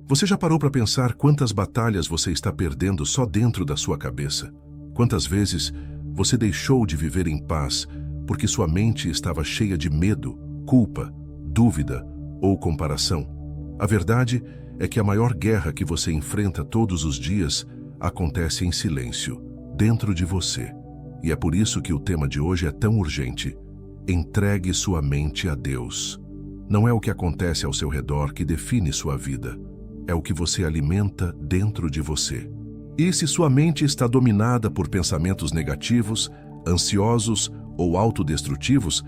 Você já parou para pensar quantas batalhas você está perdendo só dentro da sua cabeça? Quantas vezes você deixou de viver em paz porque sua mente estava cheia de medo, culpa, dúvida ou comparação? A verdade é que a maior guerra que você enfrenta todos os dias acontece em silêncio, dentro de você. E é por isso que o tema de hoje é tão urgente. Entregue sua mente a Deus. Não é o que acontece ao seu redor que define sua vida. É o que você alimenta dentro de você. E se sua mente está dominada por pensamentos negativos, ansiosos ou autodestrutivos,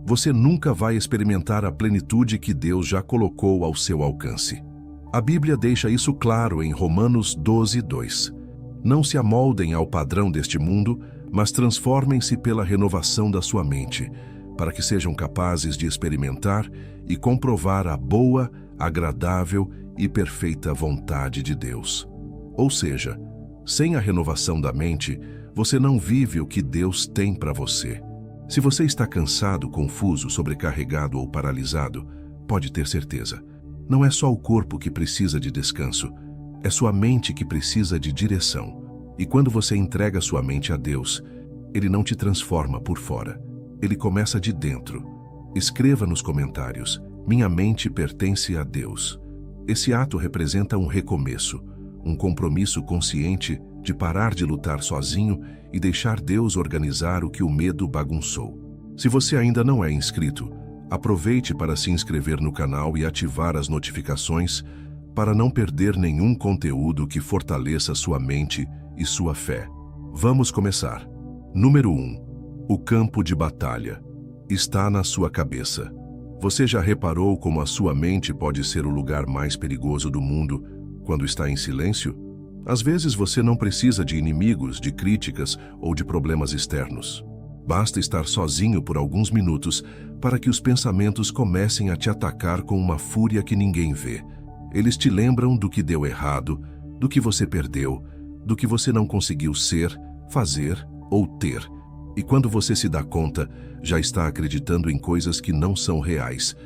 você nunca vai experimentar a plenitude que Deus já colocou ao seu alcance. A Bíblia deixa isso claro em Romanos 12:2. Não se amoldem ao padrão deste mundo, mas transformem-se pela renovação da sua mente, para que sejam capazes de experimentar e comprovar a boa, agradável e perfeita vontade de Deus. Ou seja, sem a renovação da mente, você não vive o que Deus tem para você. Se você está cansado, confuso, sobrecarregado ou paralisado, pode ter certeza. Não é só o corpo que precisa de descanso, é sua mente que precisa de direção. E quando você entrega sua mente a Deus, Ele não te transforma por fora. Ele começa de dentro. Escreva nos comentários: minha mente pertence a Deus. Esse ato representa um recomeço, um compromisso consciente de parar de lutar sozinho e deixar Deus organizar o que o medo bagunçou. Se você ainda não é inscrito, aproveite para se inscrever no canal e ativar as notificações para não perder nenhum conteúdo que fortaleça sua mente e sua fé. Vamos começar. Número 1. O campo de batalha está na sua cabeça. Você já reparou como a sua mente pode ser o lugar mais perigoso do mundo quando está em silêncio? Às vezes você não precisa de inimigos, de críticas ou de problemas externos. Basta estar sozinho por alguns minutos para que os pensamentos comecem a te atacar com uma fúria que ninguém vê. Eles te lembram do que deu errado, do que você perdeu, do que você não conseguiu ser, fazer ou ter. E quando você se dá conta, já está acreditando em coisas que não são reais,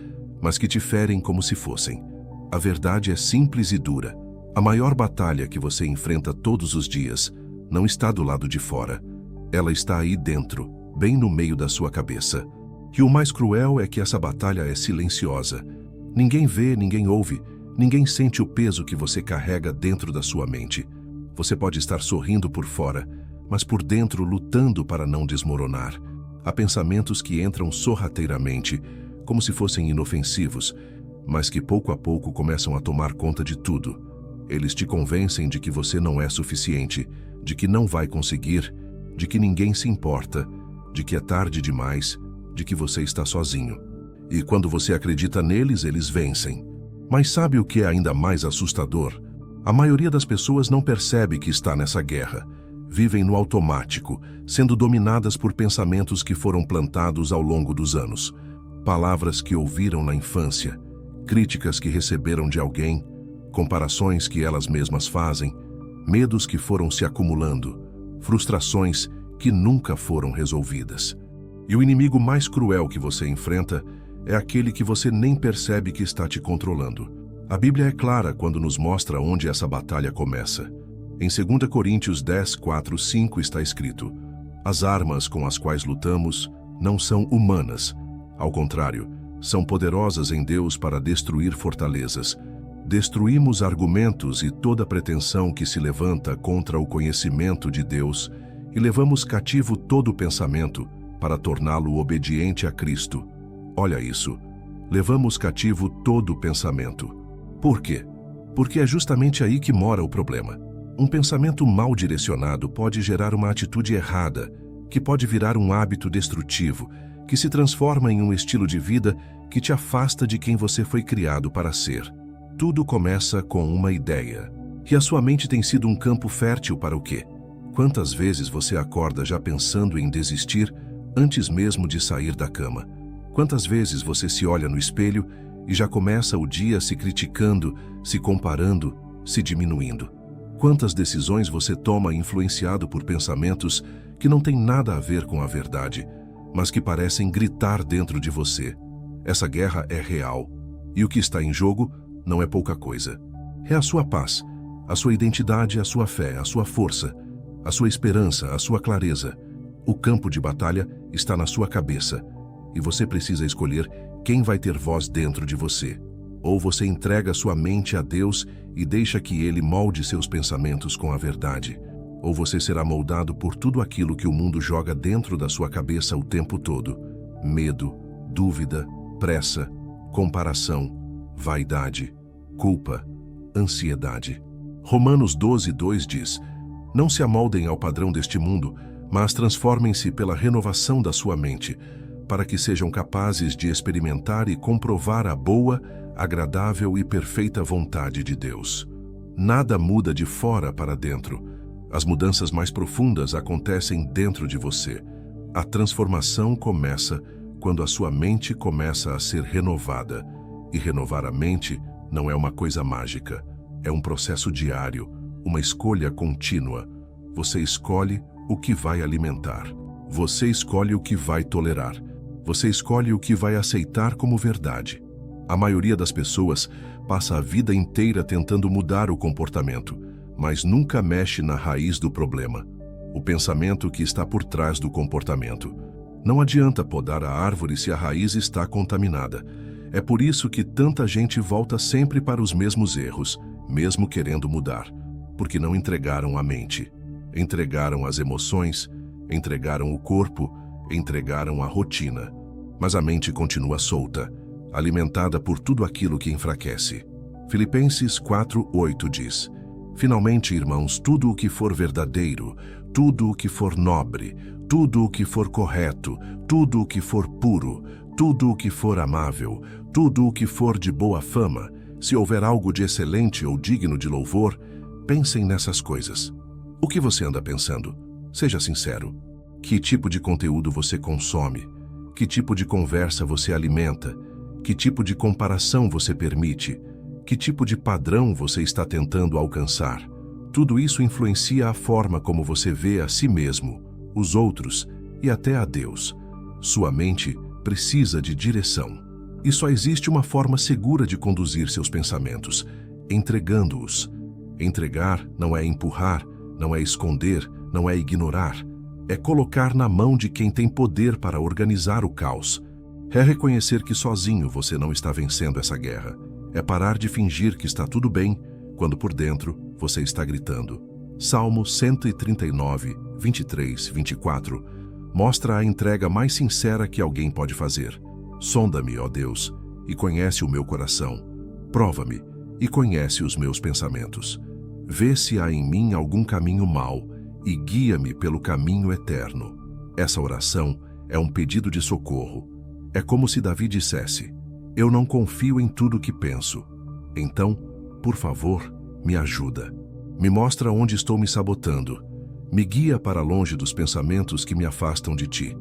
mas que te ferem como se fossem. A verdade é simples e dura. A maior batalha que você enfrenta todos os dias não está do lado de fora. Ela está aí dentro, bem no meio da sua cabeça. E o mais cruel é que essa batalha é silenciosa. Ninguém vê, ninguém ouve, ninguém sente o peso que você carrega dentro da sua mente. Você pode estar sorrindo por fora, mas por dentro lutando para não desmoronar. Há pensamentos que entram sorrateiramente, como se fossem inofensivos, mas que pouco a pouco começam a tomar conta de tudo. Eles te convencem de que você não é suficiente, de que não vai conseguir, de que ninguém se importa, de que é tarde demais, de que você está sozinho. E quando você acredita neles, eles vencem. Mas sabe o que é ainda mais assustador? A maioria das pessoas não percebe que está nessa guerra. Vivem no automático, sendo dominadas por pensamentos que foram plantados ao longo dos anos. Palavras que ouviram na infância, críticas que receberam de alguém, comparações que elas mesmas fazem, medos que foram se acumulando, frustrações que nunca foram resolvidas. E o inimigo mais cruel que você enfrenta é aquele que você nem percebe que está te controlando. A Bíblia é clara quando nos mostra onde essa batalha começa. Em 2 Coríntios 10, 4, 5 está escrito: as armas com as quais lutamos não são humanas. Ao contrário, são poderosas em Deus para destruir fortalezas. Destruímos argumentos e toda pretensão que se levanta contra o conhecimento de Deus e levamos cativo todo pensamento para torná-lo obediente a Cristo. Olha isso. Levamos cativo todo pensamento. Por quê? Porque é justamente aí que mora o problema. Um pensamento mal direcionado pode gerar uma atitude errada, que pode virar um hábito destrutivo, que se transforma em um estilo de vida que te afasta de quem você foi criado para ser. Tudo começa com uma ideia. E a sua mente tem sido um campo fértil para o quê? Quantas vezes você acorda já pensando em desistir antes mesmo de sair da cama? Quantas vezes você se olha no espelho e já começa o dia se criticando, se comparando, se diminuindo? Quantas decisões você toma influenciado por pensamentos que não têm nada a ver com a verdade, mas que parecem gritar dentro de você? Essa guerra é real, e o que está em jogo não é pouca coisa. É a sua paz, a sua identidade, a sua fé, a sua força, a sua esperança, a sua clareza. O campo de batalha está na sua cabeça e você precisa escolher quem vai ter voz dentro de você. Ou você entrega sua mente a Deus e deixa que Ele molde seus pensamentos com a verdade. Ou você será moldado por tudo aquilo que o mundo joga dentro da sua cabeça o tempo todo. Medo, dúvida, pressa, comparação, vaidade, culpa, ansiedade. Romanos 12:2 diz: Não se amoldem ao padrão deste mundo, mas transformem-se pela renovação da sua mente, para que sejam capazes de experimentar e comprovar a boa, agradável e perfeita vontade de Deus. Nada muda de fora para dentro. As mudanças mais profundas acontecem dentro de você. A transformação começa quando a sua mente começa a ser renovada. E renovar a mente não é uma coisa mágica. É um processo diário, uma escolha contínua. Você escolhe o que vai alimentar. Você escolhe o que vai tolerar. Você escolhe o que vai aceitar como verdade. A maioria das pessoas passa a vida inteira tentando mudar o comportamento, mas nunca mexe na raiz do problema, o pensamento que está por trás do comportamento. Não adianta podar a árvore se a raiz está contaminada. É por isso que tanta gente volta sempre para os mesmos erros, mesmo querendo mudar, porque não entregaram a mente. Entregaram as emoções, entregaram o corpo, entregaram a rotina. Mas a mente continua solta, alimentada por tudo aquilo que enfraquece. Filipenses 4:8 diz: Finalmente, irmãos, tudo o que for verdadeiro, tudo o que for nobre, tudo o que for correto, tudo o que for puro, tudo o que for amável, tudo o que for de boa fama, se houver algo de excelente ou digno de louvor, pensem nessas coisas. O que você anda pensando? Seja sincero. Que tipo de conteúdo você consome? Que tipo de conversa você alimenta? Que tipo de comparação você permite? Que tipo de padrão você está tentando alcançar? Tudo isso influencia a forma como você vê a si mesmo, os outros e até a Deus. Sua mente precisa de direção. E só existe uma forma segura de conduzir seus pensamentos: entregando-os. Entregar não é empurrar, não é esconder, não é ignorar. É colocar na mão de quem tem poder para organizar o caos. É reconhecer que sozinho você não está vencendo essa guerra. É parar de fingir que está tudo bem, quando por dentro você está gritando. Salmo 139, 23, 24 mostra a entrega mais sincera que alguém pode fazer. Sonda-me, ó Deus, e conhece o meu coração. Prova-me e conhece os meus pensamentos. Vê se há em mim algum caminho mau e guia-me pelo caminho eterno. Essa oração é um pedido de socorro. É como se Davi dissesse: Eu não confio em tudo que penso. Então, por favor, me ajuda. Me mostra onde estou me sabotando. Me guia para longe dos pensamentos que me afastam de ti.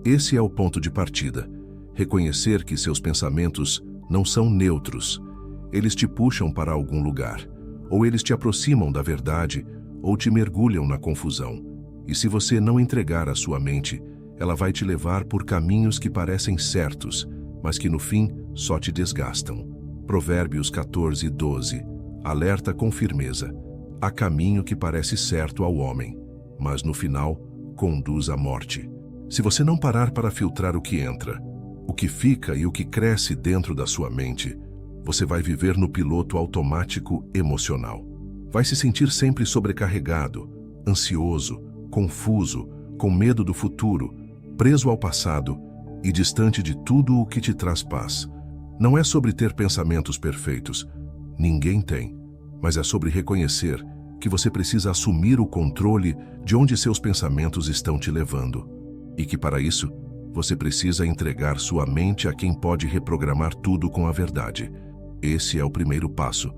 Esse é o ponto de partida. Reconhecer que seus pensamentos não são neutros. Eles te puxam para algum lugar. Ou eles te aproximam da verdade, ou te mergulham na confusão. E se você não entregar a sua mente, ela vai te levar por caminhos que parecem certos, mas que no fim só te desgastam. Provérbios 14:12 alerta com firmeza: há caminho que parece certo ao homem, mas no final conduz à morte. Se você não parar para filtrar o que entra, o que fica e o que cresce dentro da sua mente, você vai viver no piloto automático emocional. Vai se sentir sempre sobrecarregado, ansioso, confuso, com medo do futuro, preso ao passado e distante de tudo o que te traz paz. Não é sobre ter pensamentos perfeitos. Ninguém tem. Mas é sobre reconhecer que você precisa assumir o controle de onde seus pensamentos estão te levando. E que para isso, você precisa entregar sua mente a quem pode reprogramar tudo com a verdade. Esse é o primeiro passo.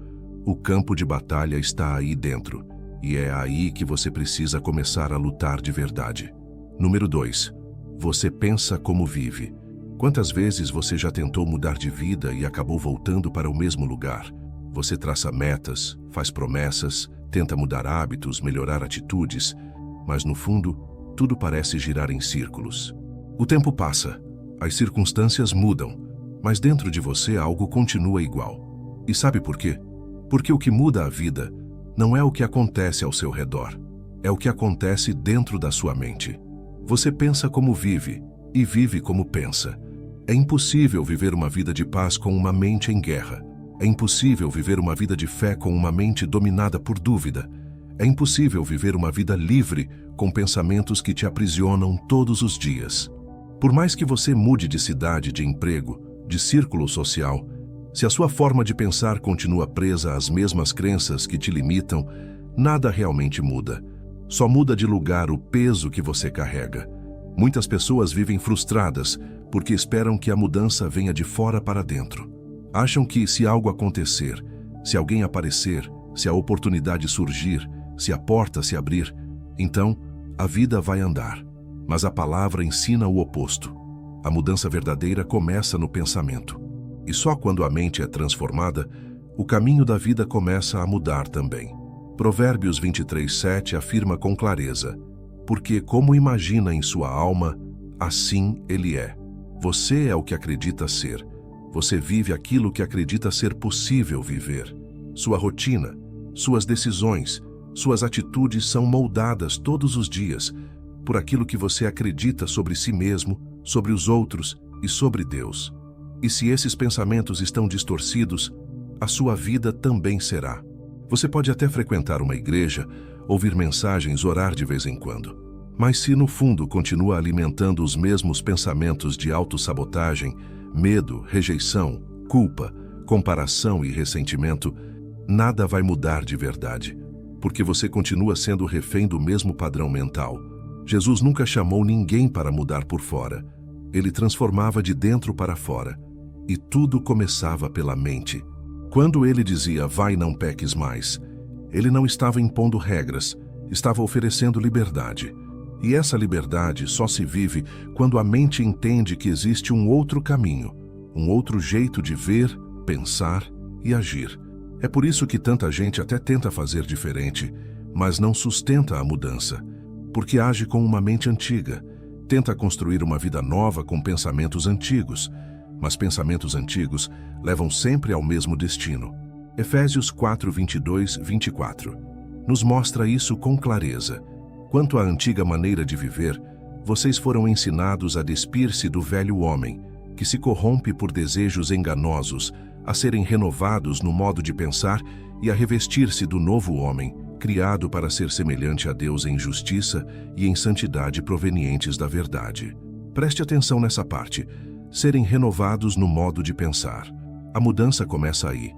O campo de batalha está aí dentro. E é aí que você precisa começar a lutar de verdade. Número 2. Você pensa como vive. Quantas vezes você já tentou mudar de vida e acabou voltando para o mesmo lugar? Você traça metas, faz promessas, tenta mudar hábitos, melhorar atitudes, mas no fundo, tudo parece girar em círculos. O tempo passa, as circunstâncias mudam, mas dentro de você algo continua igual. E sabe por quê? Porque o que muda a vida não é o que acontece ao seu redor, é o que acontece dentro da sua mente. Você pensa como vive e vive como pensa. É impossível viver uma vida de paz com uma mente em guerra. É impossível viver uma vida de fé com uma mente dominada por dúvida. É impossível viver uma vida livre com pensamentos que te aprisionam todos os dias. Por mais que você mude de cidade, de emprego, de círculo social, se a sua forma de pensar continua presa às mesmas crenças que te limitam, nada realmente muda. Só muda de lugar o peso que você carrega. Muitas pessoas vivem frustradas porque esperam que a mudança venha de fora para dentro. Acham que se algo acontecer, se alguém aparecer, se a oportunidade surgir, se a porta se abrir, então a vida vai andar. Mas a palavra ensina o oposto. A mudança verdadeira começa no pensamento. E só quando a mente é transformada, o caminho da vida começa a mudar também. Provérbios 23:7 afirma com clareza: porque como imagina em sua alma, assim ele é. Você é o que acredita ser. Você vive aquilo que acredita ser possível viver. Sua rotina, suas decisões, suas atitudes são moldadas todos os dias por aquilo que você acredita sobre si mesmo, sobre os outros e sobre Deus. E se esses pensamentos estão distorcidos, a sua vida também será. Você pode até frequentar uma igreja, ouvir mensagens, orar de vez em quando. Mas se no fundo continua alimentando os mesmos pensamentos de autossabotagem, medo, rejeição, culpa, comparação e ressentimento, nada vai mudar de verdade, porque você continua sendo refém do mesmo padrão mental. Jesus nunca chamou ninguém para mudar por fora. Ele transformava de dentro para fora. E tudo começava pela mente. Quando ele dizia, vai, não peques mais, ele não estava impondo regras, estava oferecendo liberdade. E essa liberdade só se vive quando a mente entende que existe um outro caminho, um outro jeito de ver, pensar e agir. É por isso que tanta gente até tenta fazer diferente, mas não sustenta a mudança, porque age com uma mente antiga, tenta construir uma vida nova com pensamentos antigos, mas pensamentos antigos levam sempre ao mesmo destino. Efésios 4:22-24 nos mostra isso com clareza. Quanto à antiga maneira de viver, vocês foram ensinados a despir-se do velho homem, que se corrompe por desejos enganosos, a serem renovados no modo de pensar e a revestir-se do novo homem, criado para ser semelhante a Deus em justiça e em santidade provenientes da verdade. Preste atenção nessa parte. Serem renovados no modo de pensar. A mudança começa aí.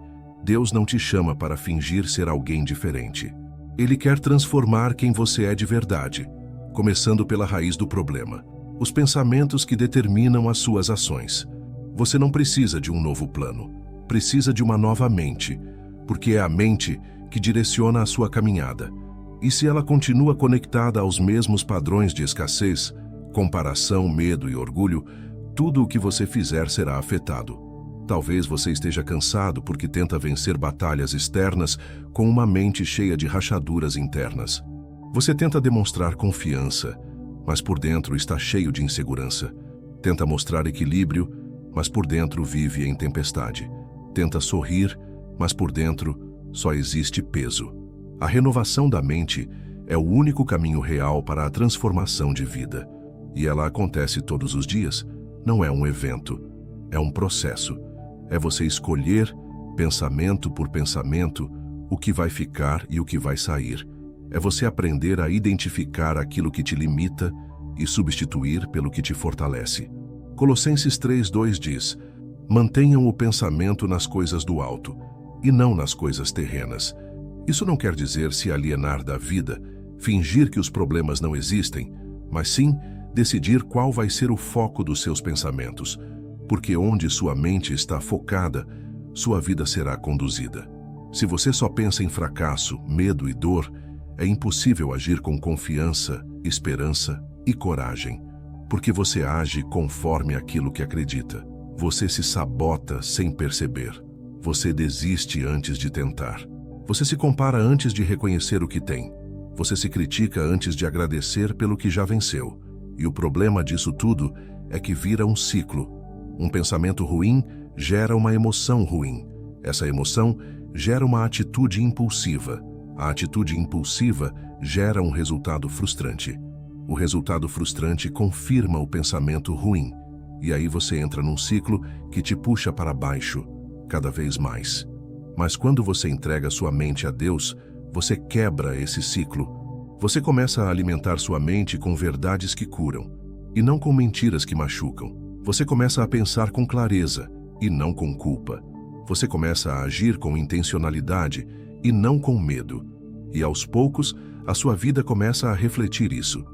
Deus não te chama para fingir ser alguém diferente. Ele quer transformar quem você é de verdade, começando pela raiz do problema, os pensamentos que determinam as suas ações. Você não precisa de um novo plano, precisa de uma nova mente, porque é a mente que direciona a sua caminhada. E se ela continua conectada aos mesmos padrões de escassez, comparação, medo e orgulho, tudo o que você fizer será afetado. Talvez você esteja cansado porque tenta vencer batalhas externas com uma mente cheia de rachaduras internas. Você tenta demonstrar confiança, mas por dentro está cheio de insegurança. Tenta mostrar equilíbrio, mas por dentro vive em tempestade. Tenta sorrir, mas por dentro só existe peso. A renovação da mente é o único caminho real para a transformação de vida. E ela acontece todos os dias. Não é um evento, é um processo. É você escolher, pensamento por pensamento, o que vai ficar e o que vai sair. É você aprender a identificar aquilo que te limita e substituir pelo que te fortalece. Colossenses 3:2 diz: mantenham o pensamento nas coisas do alto, e não nas coisas terrenas. Isso não quer dizer se alienar da vida, fingir que os problemas não existem, mas sim decidir qual vai ser o foco dos seus pensamentos, porque onde sua mente está focada, sua vida será conduzida. Se você só pensa em fracasso, medo e dor, é impossível agir com confiança, esperança e coragem, porque você age conforme aquilo que acredita. Você se sabota sem perceber. Você desiste antes de tentar. Você se compara antes de reconhecer o que tem. Você se critica antes de agradecer pelo que já venceu. E o problema disso tudo é que vira um ciclo. Um pensamento ruim gera uma emoção ruim. Essa emoção gera uma atitude impulsiva. A atitude impulsiva gera um resultado frustrante. O resultado frustrante confirma o pensamento ruim. E aí você entra num ciclo que te puxa para baixo, cada vez mais. Mas quando você entrega sua mente a Deus, você quebra esse ciclo. Você começa a alimentar sua mente com verdades que curam, e não com mentiras que machucam. Você começa a pensar com clareza, e não com culpa. Você começa a agir com intencionalidade, e não com medo. E aos poucos, a sua vida começa a refletir isso.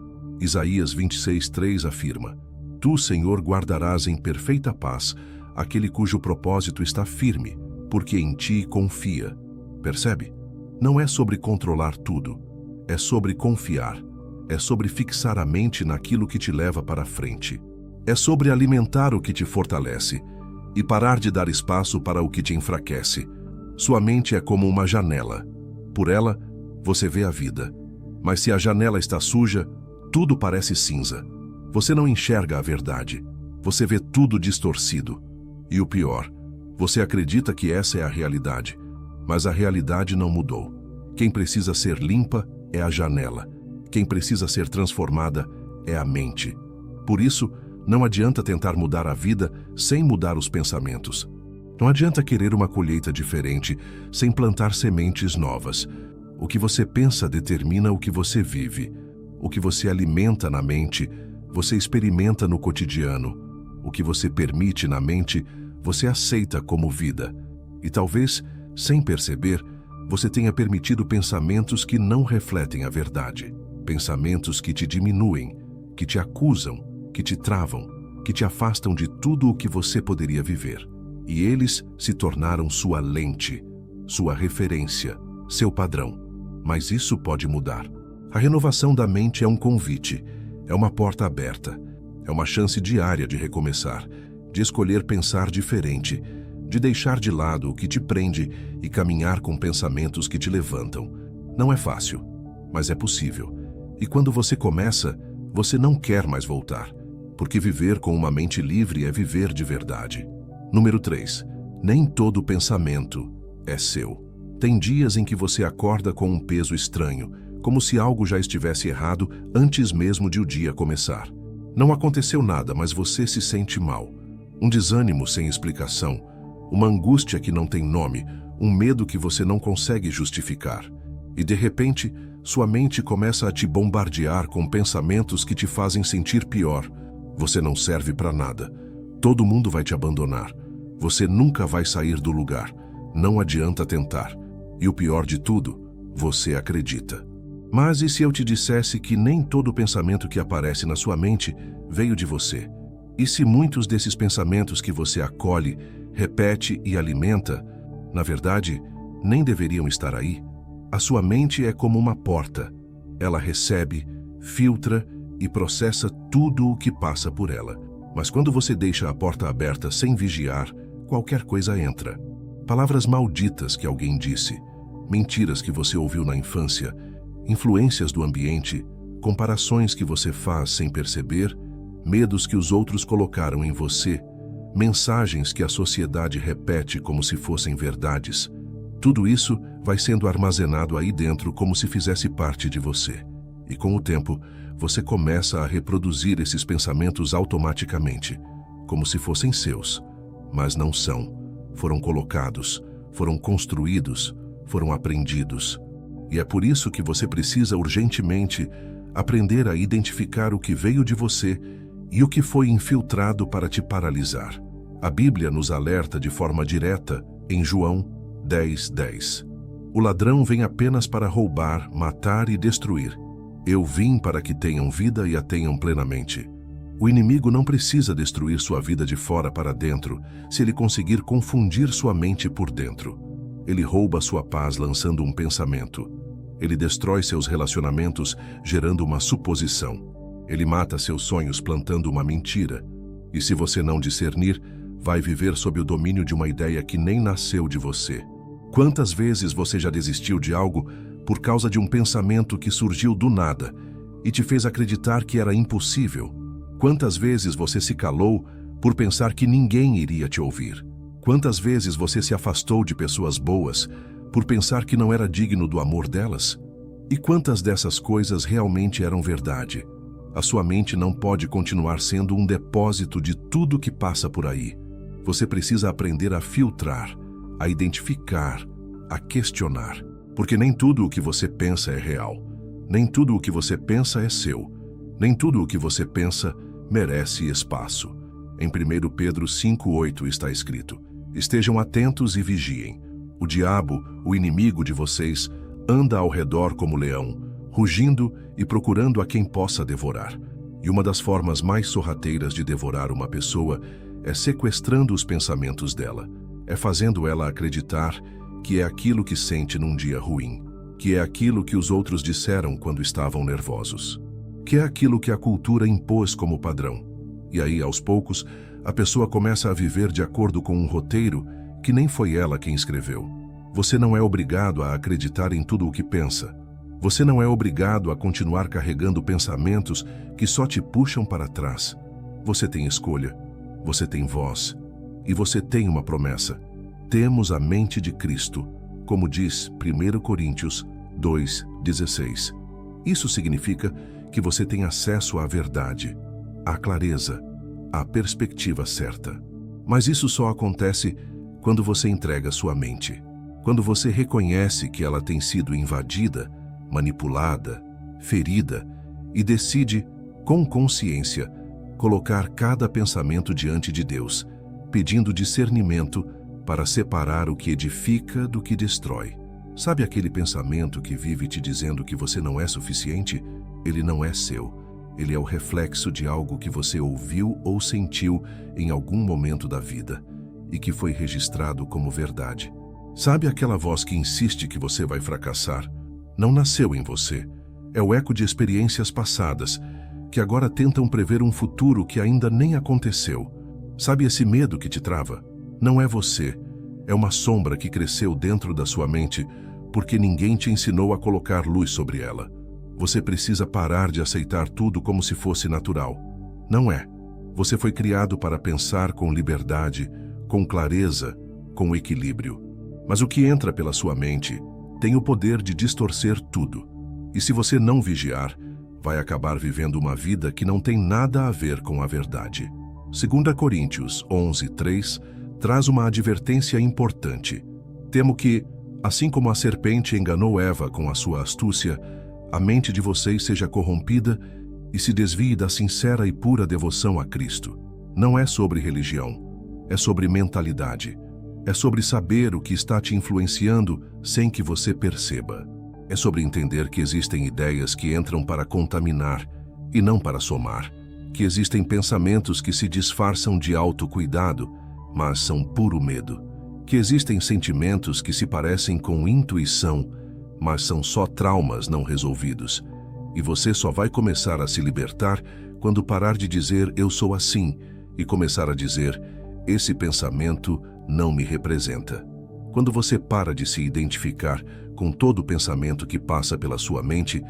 Isaías 26:3 afirma: Tu, Senhor, guardarás em perfeita paz aquele cujo propósito está firme, porque em ti confia. Percebe? Não é sobre controlar tudo, é sobre confiar. É sobre fixar a mente naquilo que te leva para frente. É sobre alimentar o que te fortalece e parar de dar espaço para o que te enfraquece. Sua mente é como uma janela. Por ela, você vê a vida. Mas se a janela está suja, tudo parece cinza. Você não enxerga a verdade. Você vê tudo distorcido. E o pior, você acredita que essa é a realidade. Mas a realidade não mudou. Quem precisa ser limpa é a janela. Quem precisa ser transformada é a mente. Por isso, não adianta tentar mudar a vida sem mudar os pensamentos. Não adianta querer uma colheita diferente sem plantar sementes novas. O que você pensa determina o que você vive. O que você alimenta na mente, você experimenta no cotidiano. O que você permite na mente, você aceita como vida. E talvez, sem perceber, você tenha permitido pensamentos que não refletem a verdade. Pensamentos que te diminuem, que te acusam, que te travam, que te afastam de tudo o que você poderia viver. E eles se tornaram sua lente, sua referência, seu padrão. Mas isso pode mudar. A renovação da mente é um convite, é uma porta aberta, é uma chance diária de recomeçar, de escolher pensar diferente, de deixar de lado o que te prende e caminhar com pensamentos que te levantam. Não é fácil, mas é possível. E quando você começa, você não quer mais voltar, porque viver com uma mente livre é viver de verdade. Número 3. Nem todo pensamento é seu. Tem dias em que você acorda com um peso estranho, como se algo já estivesse errado antes mesmo de o dia começar. Não aconteceu nada, mas você se sente mal. Um desânimo sem explicação, uma angústia que não tem nome, um medo que você não consegue justificar. E de repente, sua mente começa a te bombardear com pensamentos que te fazem sentir pior. Você não serve para nada. Todo mundo vai te abandonar. Você nunca vai sair do lugar. Não adianta tentar. E o pior de tudo, você acredita. Mas e se eu te dissesse que nem todo pensamento que aparece na sua mente veio de você? E se muitos desses pensamentos que você acolhe, repete e alimenta, na verdade, nem deveriam estar aí? A sua mente é como uma porta. Ela recebe, filtra e processa tudo o que passa por ela. Mas quando você deixa a porta aberta sem vigiar, qualquer coisa entra. Palavras malditas que alguém disse, mentiras que você ouviu na infância, influências do ambiente, comparações que você faz sem perceber, medos que os outros colocaram em você, mensagens que a sociedade repete como se fossem verdades. Tudo isso vai sendo armazenado aí dentro como se fizesse parte de você. E com o tempo, você começa a reproduzir esses pensamentos automaticamente, como se fossem seus. Mas não são. Foram colocados, foram construídos, foram aprendidos. E é por isso que você precisa urgentemente aprender a identificar o que veio de você e o que foi infiltrado para te paralisar. A Bíblia nos alerta de forma direta em João 10:10. O ladrão vem apenas para roubar, matar e destruir. Eu vim para que tenham vida e a tenham plenamente. O inimigo não precisa destruir sua vida de fora para dentro, se ele conseguir confundir sua mente por dentro. Ele rouba sua paz lançando um pensamento. Ele destrói seus relacionamentos, gerando uma suposição. Ele mata seus sonhos plantando uma mentira. E se você não discernir, vai viver sob o domínio de uma ideia que nem nasceu de você. Quantas vezes você já desistiu de algo por causa de um pensamento que surgiu do nada e te fez acreditar que era impossível? Quantas vezes você se calou por pensar que ninguém iria te ouvir? Quantas vezes você se afastou de pessoas boas por pensar que não era digno do amor delas? E quantas dessas coisas realmente eram verdade? A sua mente não pode continuar sendo um depósito de tudo que passa por aí. Você precisa aprender a filtrar, a identificar, a questionar. Porque nem tudo o que você pensa é real. Nem tudo o que você pensa é seu. Nem tudo o que você pensa merece espaço. Em 1 Pedro 5,8 está escrito: estejam atentos e vigiem. O diabo, o inimigo de vocês, anda ao redor como leão, rugindo e procurando a quem possa devorar. E uma das formas mais sorrateiras de devorar uma pessoa é sequestrando os pensamentos dela, é fazendo ela acreditar que é aquilo que sente num dia ruim, que é aquilo que os outros disseram quando estavam nervosos, que é aquilo que a cultura impôs como padrão. E aí, aos poucos, a pessoa começa a viver de acordo com um roteiro que nem foi ela quem escreveu. Você não é obrigado a acreditar em tudo o que pensa. Você não é obrigado a continuar carregando pensamentos que só te puxam para trás. Você tem escolha, você tem voz e você tem uma promessa. Temos a mente de Cristo, como diz 1 Coríntios 2,16. Isso significa que você tem acesso à verdade, à clareza, à perspectiva certa. Mas isso só acontece quando você entrega sua mente. Quando você reconhece que ela tem sido invadida, manipulada, ferida e decide, com consciência, colocar cada pensamento diante de Deus, pedindo discernimento para separar o que edifica do que destrói. Sabe aquele pensamento que vive te dizendo que você não é suficiente? Ele não é seu. Ele é o reflexo de algo que você ouviu ou sentiu em algum momento da vida e que foi registrado como verdade. Sabe aquela voz que insiste que você vai fracassar? Não nasceu em você. É o eco de experiências passadas que agora tentam prever um futuro que ainda nem aconteceu. Sabe esse medo que te trava? Não é você. É uma sombra que cresceu dentro da sua mente porque ninguém te ensinou a colocar luz sobre ela. Você precisa parar de aceitar tudo como se fosse natural. Não é. Você foi criado para pensar com liberdade, com clareza, com equilíbrio. Mas o que entra pela sua mente tem o poder de distorcer tudo. E se você não vigiar, vai acabar vivendo uma vida que não tem nada a ver com a verdade. 2 Coríntios 11:3 traz uma advertência importante. Temo que, assim como a serpente enganou Eva com a sua astúcia, a mente de vocês seja corrompida e se desvie da sincera e pura devoção a Cristo. Não é sobre religião, é sobre mentalidade. É sobre saber o que está te influenciando sem que você perceba. É sobre entender que existem ideias que entram para contaminar e não para somar. Que existem pensamentos que se disfarçam de autocuidado, mas são puro medo. Que existem sentimentos que se parecem com intuição, mas são só traumas não resolvidos. E você só vai começar a se libertar quando parar de dizer eu sou assim e começar a dizer esse pensamento não me representa. Quando você para de se identificar com todo o pensamento que passa pela sua mente,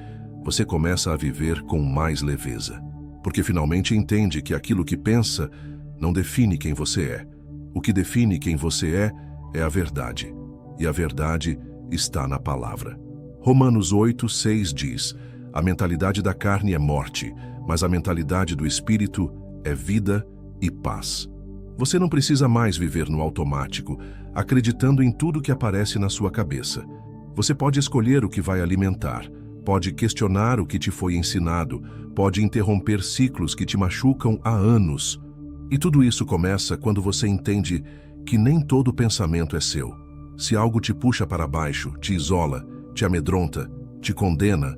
você começa a viver com mais leveza. Porque finalmente entende que aquilo que pensa não define quem você é. O que define quem você é a verdade. E a verdade está na palavra. Romanos 8:6 diz: a mentalidade da carne é morte, mas a mentalidade do espírito é vida e paz. Você não precisa mais viver no automático, acreditando em tudo que aparece na sua cabeça. Você pode escolher o que vai alimentar, pode questionar o que te foi ensinado, pode interromper ciclos que te machucam há anos. E tudo isso começa quando você entende que nem todo pensamento é seu. Se algo te puxa para baixo, te isola, te amedronta, te condena,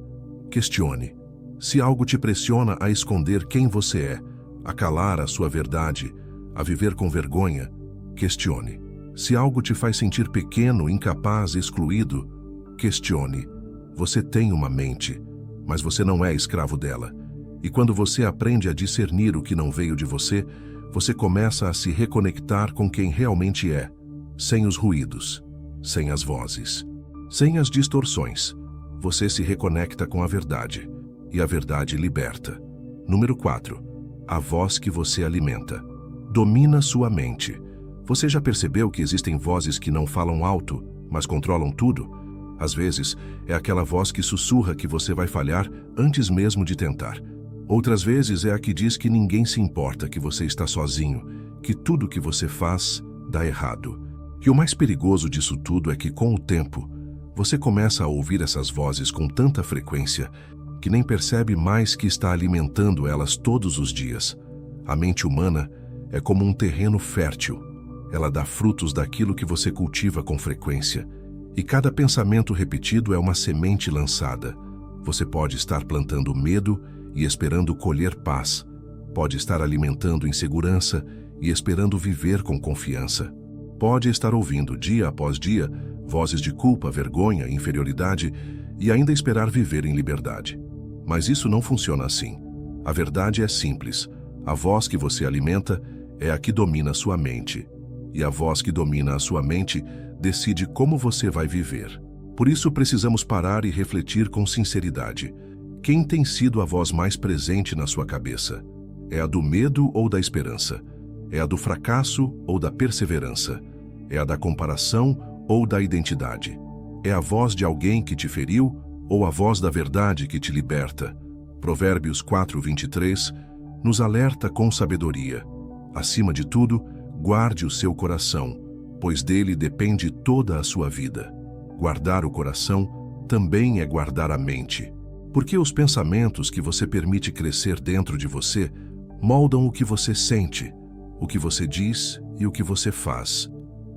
questione. Se algo te pressiona a esconder quem você é, a calar a sua verdade, a viver com vergonha, questione. Se algo te faz sentir pequeno, incapaz, excluído, questione. Você tem uma mente, mas você não é escravo dela. E quando você aprende a discernir o que não veio de você, você começa a se reconectar com quem realmente é, sem os ruídos, sem as vozes, sem as distorções. Você se reconecta com a verdade, e a verdade liberta. Número 4. A voz que você alimenta. Domina sua mente. Você já percebeu que existem vozes que não falam alto, mas controlam tudo? Às vezes, é aquela voz que sussurra que você vai falhar antes mesmo de tentar. Outras vezes é a que diz que ninguém se importa, que você está sozinho, que tudo que você faz dá errado. E o mais perigoso disso tudo é que, com o tempo, você começa a ouvir essas vozes com tanta frequência que nem percebe mais que está alimentando elas todos os dias. A mente humana é como um terreno fértil. Ela dá frutos daquilo que você cultiva com frequência. E cada pensamento repetido é uma semente lançada. Você pode estar plantando medo e esperando colher paz. Pode estar alimentando insegurança e esperando viver com confiança. Pode estar ouvindo, dia após dia, vozes de culpa, vergonha, inferioridade e ainda esperar viver em liberdade. Mas isso não funciona assim. A verdade é simples. A voz que você alimenta é a que domina sua mente. E a voz que domina a sua mente decide como você vai viver. Por isso precisamos parar e refletir com sinceridade. Quem tem sido a voz mais presente na sua cabeça? É a do medo ou da esperança? É a do fracasso ou da perseverança? É a da comparação ou da identidade? É a voz de alguém que te feriu ou a voz da verdade que te liberta? Provérbios 4:23 nos alerta com sabedoria. Acima de tudo, guarde o seu coração, pois dele depende toda a sua vida. Guardar o coração também é guardar a mente, porque os pensamentos que você permite crescer dentro de você moldam o que você sente, o que você diz e o que você faz.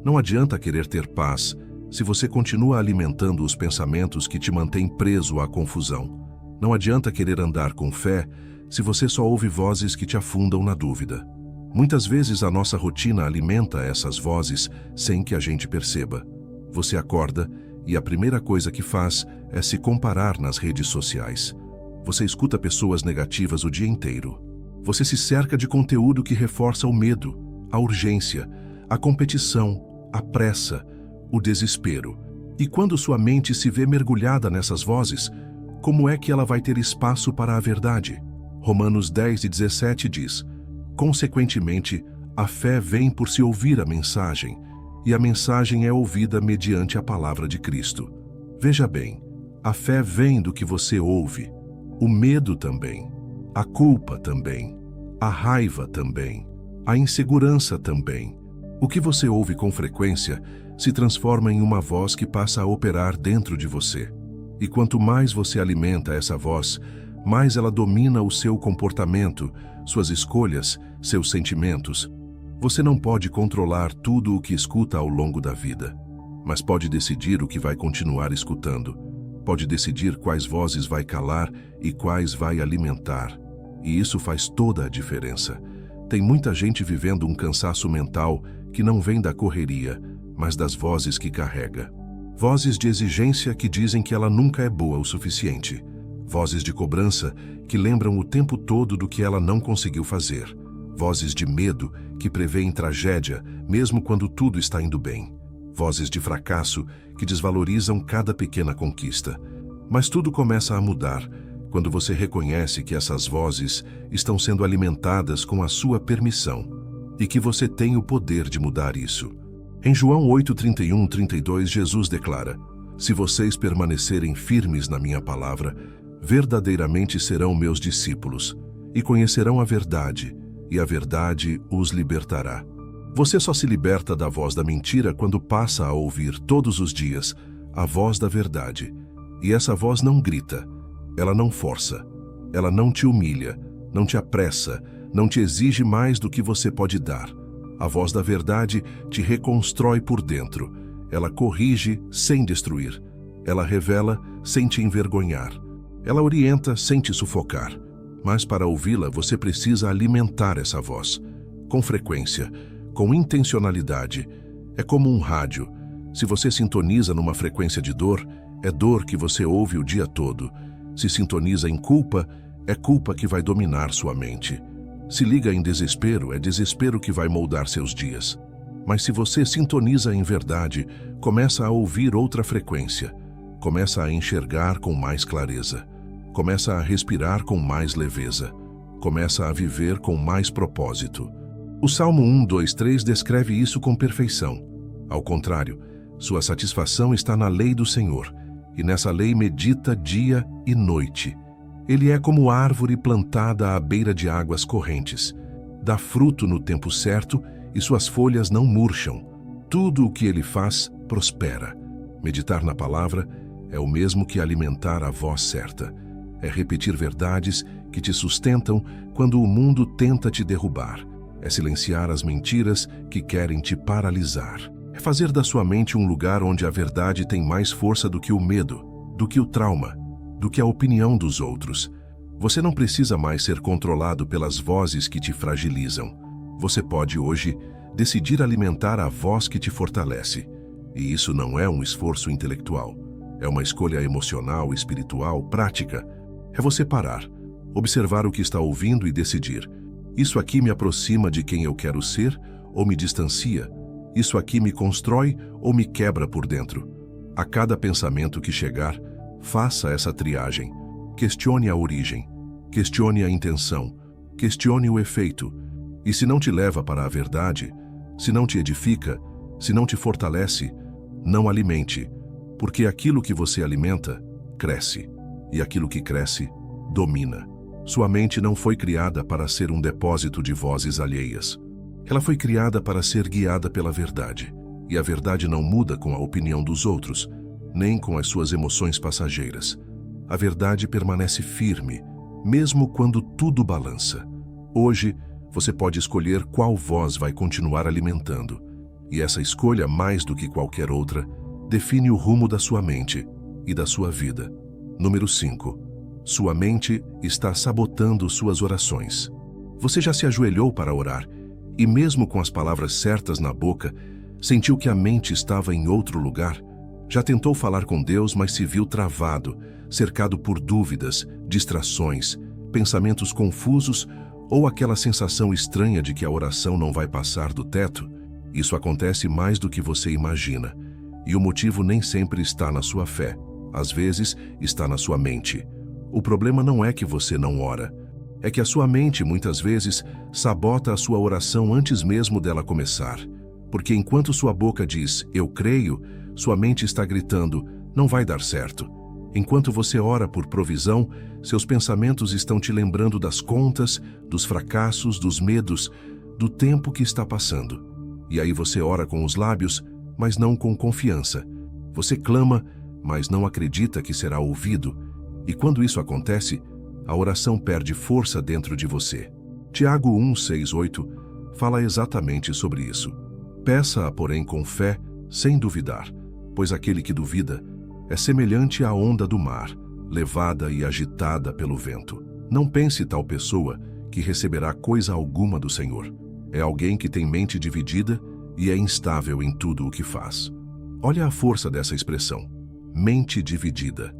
Não adianta querer ter paz se você continua alimentando os pensamentos que te mantêm preso à confusão. Não adianta querer andar com fé se você só ouve vozes que te afundam na dúvida. Muitas vezes a nossa rotina alimenta essas vozes sem que a gente perceba. Você acorda e a primeira coisa que faz é se comparar nas redes sociais. Você escuta pessoas negativas o dia inteiro. Você se cerca de conteúdo que reforça o medo, a urgência, a competição, a pressa, o desespero. E quando sua mente se vê mergulhada nessas vozes, como é que ela vai ter espaço para a verdade? Romanos 10:17 diz: consequentemente, a fé vem por se ouvir a mensagem, e a mensagem é ouvida mediante a palavra de Cristo. Veja bem, a fé vem do que você ouve, o medo também, a culpa também, a raiva também, a insegurança também. O que você ouve com frequência se transforma em uma voz que passa a operar dentro de você. E quanto mais você alimenta essa voz, mais ela domina o seu comportamento, suas escolhas, seus sentimentos. Você não pode controlar tudo o que escuta ao longo da vida, mas pode decidir o que vai continuar escutando. Pode decidir quais vozes vai calar e quais vai alimentar. E isso faz toda a diferença. Tem muita gente vivendo um cansaço mental que não vem da correria, mas das vozes que carrega. Vozes de exigência que dizem que ela nunca é boa o suficiente. Vozes de cobrança que lembram o tempo todo do que ela não conseguiu fazer. Vozes de medo que prevêem tragédia, mesmo quando tudo está indo bem. Vozes de fracasso que desvalorizam cada pequena conquista. Mas tudo começa a mudar quando você reconhece que essas vozes estão sendo alimentadas com a sua permissão e que você tem o poder de mudar isso. Em João 8:31-32, Jesus declara: se vocês permanecerem firmes na minha palavra, verdadeiramente serão meus discípulos e conhecerão a verdade, e a verdade os libertará. Você só se liberta da voz da mentira quando passa a ouvir todos os dias a voz da verdade. E essa voz não grita, ela não força, ela não te humilha, não te apressa, não te exige mais do que você pode dar. A voz da verdade te reconstrói por dentro. Ela corrige sem destruir. Ela revela sem te envergonhar. Ela orienta sem te sufocar. Mas para ouvi-la, você precisa alimentar essa voz. Com frequência, com intencionalidade. É como um rádio. Se você sintoniza numa frequência de dor, é dor que você ouve o dia todo. Se sintoniza em culpa, é culpa que vai dominar sua mente. Se liga em desespero, é desespero que vai moldar seus dias. Mas se você sintoniza em verdade, começa a ouvir outra frequência. Começa a enxergar com mais clareza. Começa a respirar com mais leveza. Começa a viver com mais propósito. O Salmo 1, 2, 3 descreve isso com perfeição. Ao contrário, sua satisfação está na lei do Senhor, e nessa lei medita dia e noite. Ele é como árvore plantada à beira de águas correntes. Dá fruto no tempo certo e suas folhas não murcham. Tudo o que ele faz prospera. Meditar na palavra é o mesmo que alimentar a voz certa. É repetir verdades que te sustentam quando o mundo tenta te derrubar. É silenciar as mentiras que querem te paralisar. É fazer da sua mente um lugar onde a verdade tem mais força do que o medo, do que o trauma, do que a opinião dos outros. Você não precisa mais ser controlado pelas vozes que te fragilizam. Você pode hoje decidir alimentar a voz que te fortalece. E isso não é um esforço intelectual. É uma escolha emocional, espiritual, prática. É você parar, observar o que está ouvindo e decidir. Isso aqui me aproxima de quem eu quero ser ou me distancia? Isso aqui me constrói ou me quebra por dentro? A cada pensamento que chegar, faça essa triagem. Questione a origem, questione a intenção, questione o efeito. E se não te leva para a verdade, se não te edifica, se não te fortalece, não alimente, porque aquilo que você alimenta, cresce, e aquilo que cresce, domina. Sua mente não foi criada para ser um depósito de vozes alheias. Ela foi criada para ser guiada pela verdade, e a verdade não muda com a opinião dos outros, nem com as suas emoções passageiras. A verdade permanece firme, mesmo quando tudo balança. Hoje, você pode escolher qual voz vai continuar alimentando, e essa escolha, mais do que qualquer outra, define o rumo da sua mente e da sua vida. Número 5. Sua mente está sabotando suas orações. Você já se ajoelhou para orar e, mesmo com as palavras certas na boca, sentiu que a mente estava em outro lugar? Já tentou falar com Deus, mas se viu travado, cercado por dúvidas, distrações, pensamentos confusos ou aquela sensação estranha de que a oração não vai passar do teto? Isso acontece mais do que você imagina. E o motivo nem sempre está na sua fé. Às vezes, está na sua mente. O problema não é que você não ora. É que a sua mente, muitas vezes, sabota a sua oração antes mesmo dela começar. Porque enquanto sua boca diz, eu creio, sua mente está gritando, não vai dar certo. Enquanto você ora por provisão, seus pensamentos estão te lembrando das contas, dos fracassos, dos medos, do tempo que está passando. E aí você ora com os lábios, mas não com confiança. Você clama, mas não acredita que será ouvido. E quando isso acontece, a oração perde força dentro de você. Tiago 1, 6, 8 fala exatamente sobre isso. Peça-a, porém, com fé, sem duvidar, pois aquele que duvida é semelhante à onda do mar, levada e agitada pelo vento. Não pense tal pessoa que receberá coisa alguma do Senhor. É alguém que tem mente dividida e é instável em tudo o que faz. Olha a força dessa expressão, mente dividida.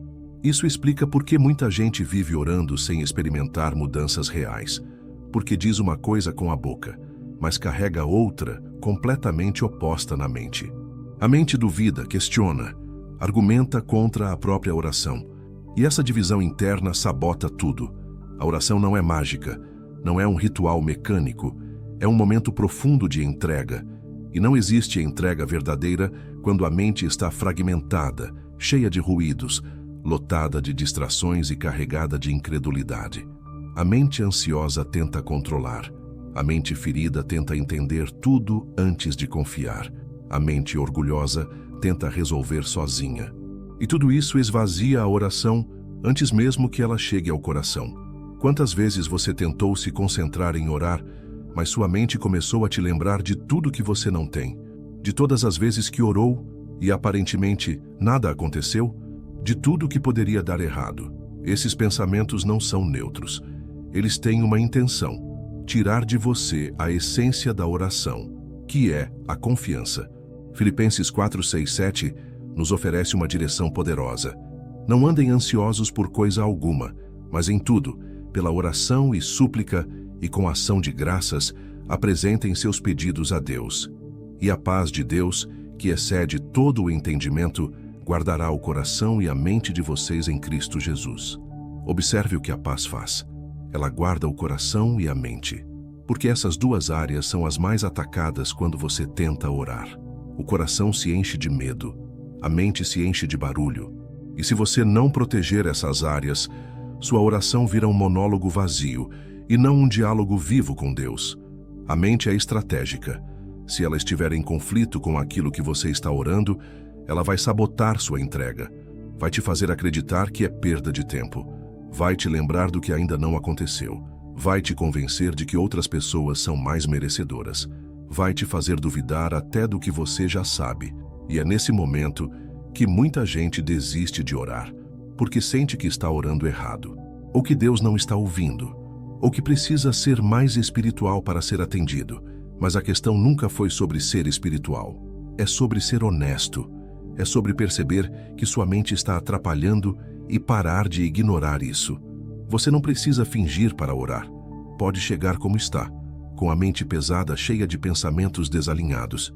Isso explica por que muita gente vive orando sem experimentar mudanças reais, porque diz uma coisa com a boca, mas carrega outra completamente oposta na mente. A mente duvida, questiona, argumenta contra a própria oração, e essa divisão interna sabota tudo. A oração não é mágica, não é um ritual mecânico, é um momento profundo de entrega, e não existe entrega verdadeira quando a mente está fragmentada, cheia de ruídos, lotada de distrações e carregada de incredulidade. A mente ansiosa tenta controlar. A mente ferida tenta entender tudo antes de confiar. A mente orgulhosa tenta resolver sozinha. E tudo isso esvazia a oração antes mesmo que ela chegue ao coração. Quantas vezes você tentou se concentrar em orar, mas sua mente começou a te lembrar de tudo que você não tem? De todas as vezes que orou e aparentemente nada aconteceu? De tudo que poderia dar errado. Esses pensamentos não são neutros. Eles têm uma intenção: tirar de você a essência da oração, que é a confiança. Filipenses 4, 6, 7 nos oferece uma direção poderosa. Não andem ansiosos por coisa alguma, mas em tudo, pela oração e súplica e com ação de graças, apresentem seus pedidos a Deus. E a paz de Deus, que excede todo o entendimento, guardará o coração e a mente de vocês em Cristo Jesus. Observe o que a paz faz. Ela guarda o coração e a mente. porque essas duas áreas são as mais atacadas quando você tenta orar. O coração se enche de medo, a mente se enche de barulho, e se você não proteger essas áreas, sua oração vira um monólogo vazio e não um diálogo vivo com Deus. A mente é estratégica. Se ela estiver em conflito com aquilo que você está orando, ela vai sabotar sua entrega, vai te fazer acreditar que é perda de tempo, vai te lembrar do que ainda não aconteceu, vai te convencer de que outras pessoas são mais merecedoras, vai te fazer duvidar até do que você já sabe. E é nesse momento que muita gente desiste de orar, porque sente que está orando errado, ou que Deus não está ouvindo, ou que precisa ser mais espiritual para ser atendido. Mas a questão nunca foi sobre ser espiritual. É sobre ser honesto. É sobre perceber que sua mente está atrapalhando e parar de ignorar isso. Você não precisa fingir para orar. Pode chegar como está, com a mente pesada, cheia de pensamentos desalinhados.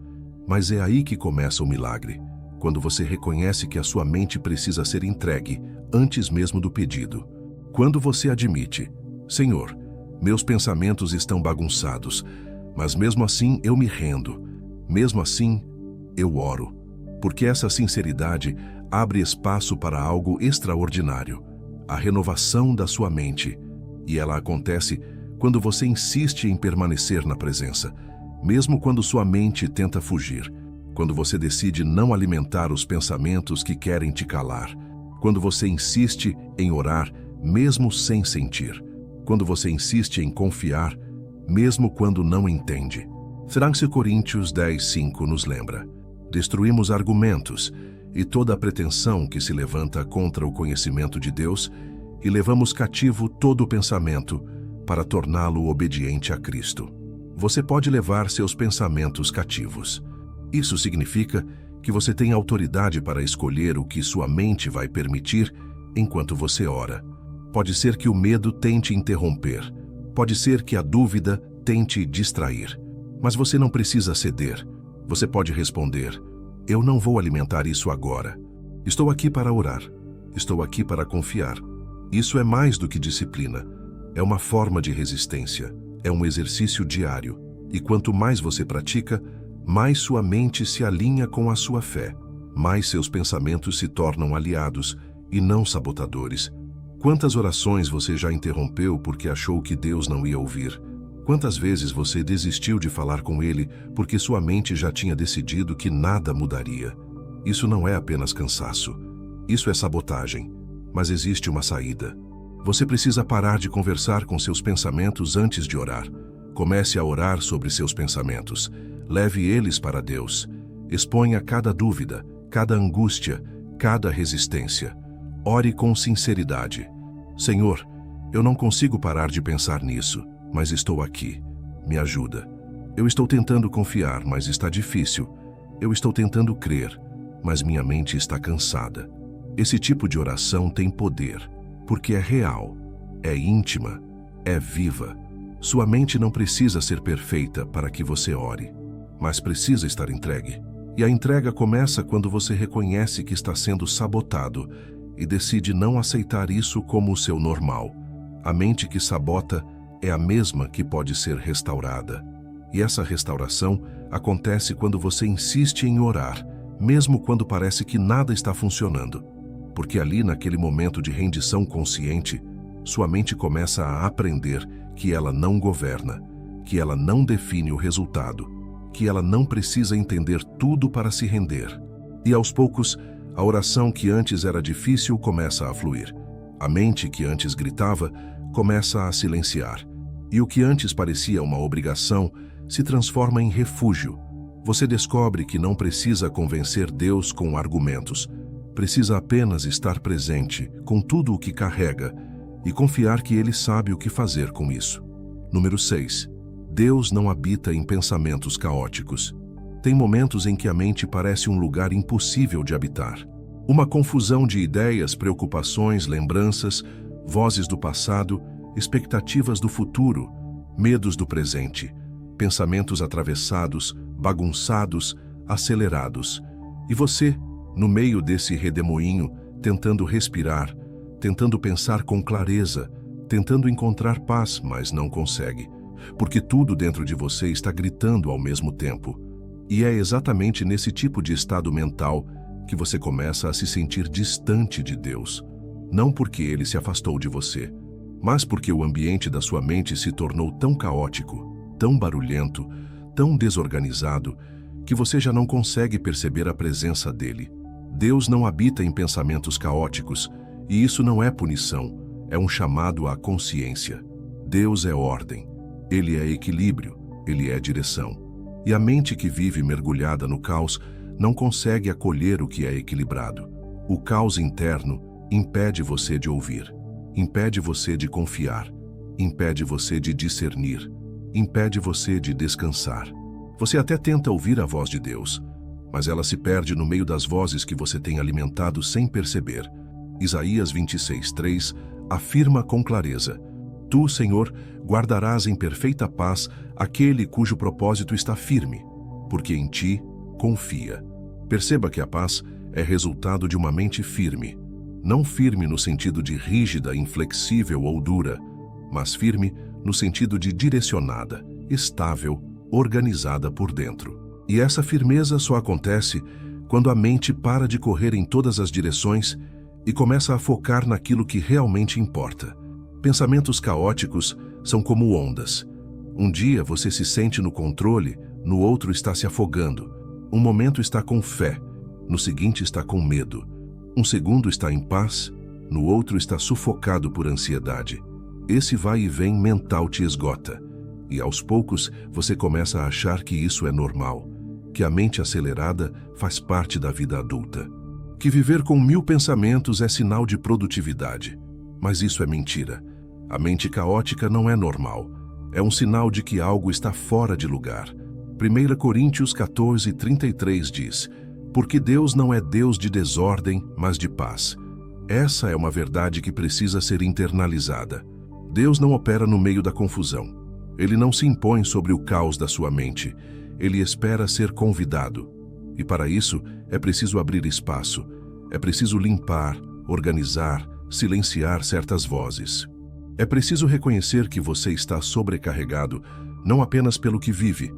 Mas é aí que começa o milagre, quando você reconhece que a sua mente precisa ser entregue antes mesmo do pedido. Quando você admite: Senhor, meus pensamentos estão bagunçados, mas mesmo assim eu me rendo, mesmo assim eu oro, porque essa sinceridade abre espaço para algo extraordinário, a renovação da sua mente, e ela acontece quando você insiste em permanecer na presença, mesmo quando sua mente tenta fugir, quando você decide não alimentar os pensamentos que querem te calar, quando você insiste em orar mesmo sem sentir, quando você insiste em confiar mesmo quando não entende. 2 Coríntios 10:5 nos lembra: destruímos argumentos e toda a pretensão que se levanta contra o conhecimento de Deus e levamos cativo todo o pensamento para torná-lo obediente a Cristo. Você pode levar seus pensamentos cativos. Isso significa que você tem autoridade para escolher o que sua mente vai permitir enquanto você ora. Pode ser que o medo tente interromper. Pode ser que a dúvida tente distrair, mas você não precisa ceder. Você pode responder: eu não vou alimentar isso agora. Estou aqui para orar. Estou aqui para confiar. Isso é mais do que disciplina. É uma forma de resistência. É um exercício diário. E quanto mais você pratica, mais sua mente se alinha com a sua fé. Mais seus pensamentos se tornam aliados e não sabotadores. Quantas orações você já interrompeu porque achou que Deus não ia ouvir? Quantas vezes você desistiu de falar com Ele porque sua mente já tinha decidido que nada mudaria? Isso não é apenas cansaço. Isso é sabotagem. Mas existe uma saída. Você precisa parar de conversar com seus pensamentos antes de orar. Comece a orar sobre seus pensamentos. Leve eles para Deus. Exponha cada dúvida, cada angústia, cada resistência. Ore com sinceridade. Senhor, eu não consigo parar de pensar nisso, mas estou aqui. Me ajuda. Eu estou tentando confiar, mas está difícil. Eu estou tentando crer, mas minha mente está cansada. Esse tipo de oração tem poder, porque é real, é íntima, é viva. Sua mente não precisa ser perfeita para que você ore, mas precisa estar entregue. E a entrega começa quando você reconhece que está sendo sabotado e decide não aceitar isso como o seu normal. A mente que sabota é a mesma que pode ser restaurada. E essa restauração acontece quando você insiste em orar, mesmo quando parece que nada está funcionando. Porque ali, naquele momento de rendição consciente, sua mente começa a aprender que ela não governa, que ela não define o resultado, que ela não precisa entender tudo para se render. E aos poucos, a oração que antes era difícil começa a fluir. A mente que antes gritava começa a silenciar. E o que antes parecia uma obrigação se transforma em refúgio. Você descobre que não precisa convencer Deus com argumentos. Precisa apenas estar presente com tudo o que carrega e confiar que Ele sabe o que fazer com isso. Número 6. Deus não habita em pensamentos caóticos. Tem momentos em que a mente parece um lugar impossível de habitar. Uma confusão de ideias, preocupações, lembranças, vozes do passado, expectativas do futuro, medos do presente, pensamentos atravessados, bagunçados, acelerados. E você, no meio desse redemoinho, tentando respirar, tentando pensar com clareza, tentando encontrar paz, mas não consegue. porque tudo dentro de você está gritando ao mesmo tempo. E é exatamente nesse tipo de estado mental que você começa a se sentir distante de Deus. Não porque Ele se afastou de você, mas porque o ambiente da sua mente se tornou tão caótico, tão barulhento, tão desorganizado, que você já não consegue perceber a presença dele. Deus não habita em pensamentos caóticos, e isso não é punição, é um chamado à consciência. Deus é ordem, Ele é equilíbrio, Ele é direção. E a mente que vive mergulhada no caos não consegue acolher o que é equilibrado. O caos interno impede você de ouvir, impede você de confiar, impede você de discernir, impede você de descansar. Você até tenta ouvir a voz de Deus, mas ela se perde no meio das vozes que você tem alimentado sem perceber. Isaías 26:3 afirma com clareza: Tu, Senhor, guardarás em perfeita paz aquele cujo propósito está firme, porque em ti confia. Perceba que a paz é resultado de uma mente firme. Não firme no sentido de rígida, inflexível ou dura, mas firme no sentido de direcionada, estável, organizada por dentro. E essa firmeza só acontece quando a mente para de correr em todas as direções e começa a focar naquilo que realmente importa. Pensamentos caóticos são como ondas. Um dia você se sente no controle, no outro está se afogando. Um momento está com fé, no seguinte está com medo. Um segundo está em paz, no outro está sufocado por ansiedade. Esse vai e vem mental te esgota. E aos poucos você começa a achar que isso é normal, que a mente acelerada faz parte da vida adulta, que viver com 1000 pensamentos é sinal de produtividade. Mas isso é mentira. A mente caótica não é normal. É um sinal de que algo está fora de lugar. 1 Coríntios 14:33 diz: Porque Deus não é Deus de desordem, mas de paz. Essa é uma verdade que precisa ser internalizada. Deus não opera no meio da confusão. Ele não se impõe sobre o caos da sua mente. Ele espera ser convidado. E para isso, é preciso abrir espaço. É preciso limpar, organizar, silenciar certas vozes. É preciso reconhecer que você está sobrecarregado, não apenas pelo que vive,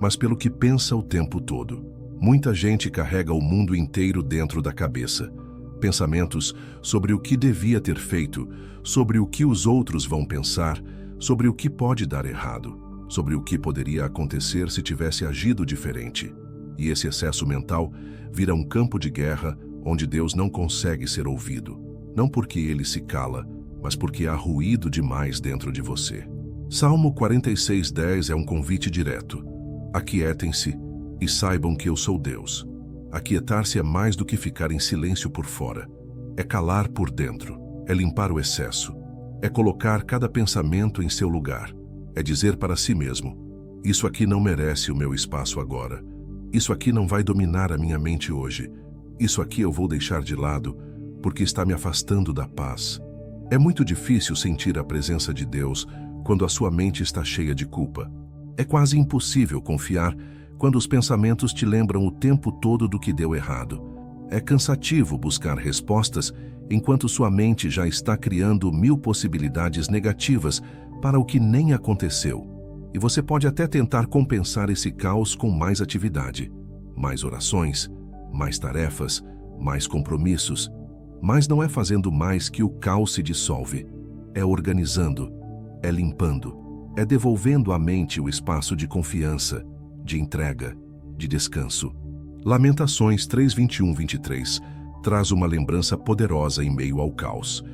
mas pelo que pensa o tempo todo. Muita gente carrega o mundo inteiro dentro da cabeça. Pensamentos sobre o que devia ter feito, sobre o que os outros vão pensar, sobre o que pode dar errado, sobre o que poderia acontecer se tivesse agido diferente. E esse excesso mental vira um campo de guerra onde Deus não consegue ser ouvido. Não porque ele se cala, mas porque há ruído demais dentro de você. Salmo 46:10 é um convite direto. Aquietem-se e saibam que eu sou Deus. Aquietar-se é mais do que ficar em silêncio por fora. É calar por dentro. É limpar o excesso. É colocar cada pensamento em seu lugar. É dizer para si mesmo: isso aqui não merece o meu espaço agora. Isso aqui não vai dominar a minha mente hoje. Isso aqui eu vou deixar de lado, porque está me afastando da paz. É muito difícil sentir a presença de Deus quando a sua mente está cheia de culpa. É quase impossível confiar quando os pensamentos te lembram o tempo todo do que deu errado. É cansativo buscar respostas enquanto sua mente já está criando 1000 possibilidades negativas para o que nem aconteceu. E você pode até tentar compensar esse caos com mais atividade, mais orações, mais tarefas, mais compromissos. Mas não é fazendo mais que o caos se dissolve. É organizando, é limpando, é devolvendo à mente o espaço de confiança, de entrega, de descanso. Lamentações 3:21-23 traz uma lembrança poderosa em meio ao caos.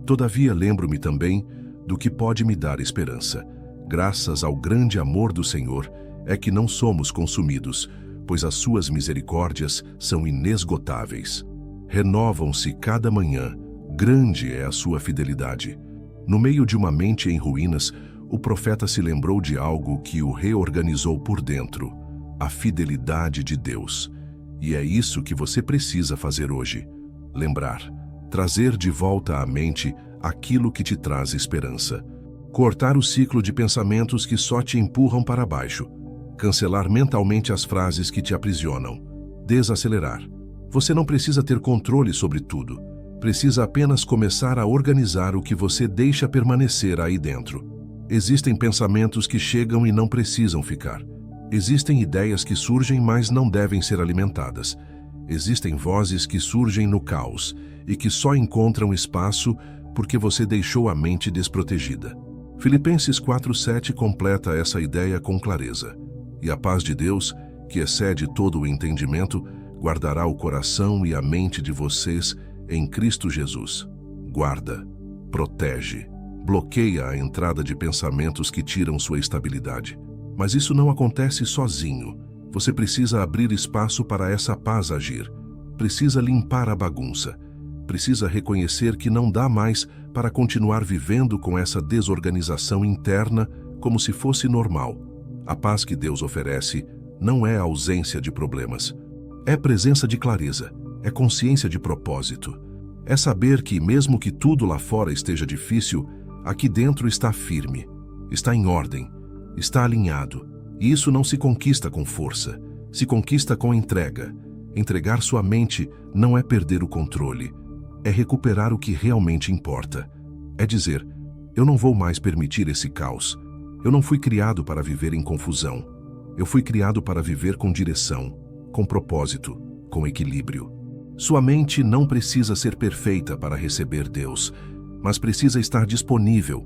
Todavia lembro-me também do que pode me dar esperança. Graças ao grande amor do Senhor é que não somos consumidos, pois as suas misericórdias são inesgotáveis. Renovam-se cada manhã, grande é a sua fidelidade. No meio de uma mente em ruínas, o profeta se lembrou de algo que o reorganizou por dentro: a fidelidade de Deus. E é isso que você precisa fazer hoje: lembrar, trazer de volta à mente aquilo que te traz esperança. Cortar o ciclo de pensamentos que só te empurram para baixo. Cancelar mentalmente as frases que te aprisionam. Desacelerar. Você não precisa ter controle sobre tudo. Precisa apenas começar a organizar o que você deixa permanecer aí dentro. Existem pensamentos que chegam e não precisam ficar. Existem ideias que surgem, mas não devem ser alimentadas. Existem vozes que surgem no caos e que só encontram espaço porque você deixou a mente desprotegida. Filipenses 4:7 completa essa ideia com clareza. E a paz de Deus, que excede todo o entendimento, guardará o coração e a mente de vocês em Cristo Jesus. Guarda, protege, bloqueia a entrada de pensamentos que tiram sua estabilidade. Mas isso não acontece sozinho. Você precisa abrir espaço para essa paz agir. Precisa limpar a bagunça. Precisa reconhecer que não dá mais para continuar vivendo com essa desorganização interna como se fosse normal. A paz que Deus oferece não é ausência de problemas. É presença de clareza, é consciência de propósito. É saber que, mesmo que tudo lá fora esteja difícil, aqui dentro está firme, está em ordem, está alinhado. E isso não se conquista com força, se conquista com entrega. Entregar sua mente não é perder o controle, é recuperar o que realmente importa. É dizer, eu não vou mais permitir esse caos. Eu não fui criado para viver em confusão. Eu fui criado para viver com direção, com propósito, com equilíbrio. Sua mente não precisa ser perfeita para receber Deus, mas precisa estar disponível,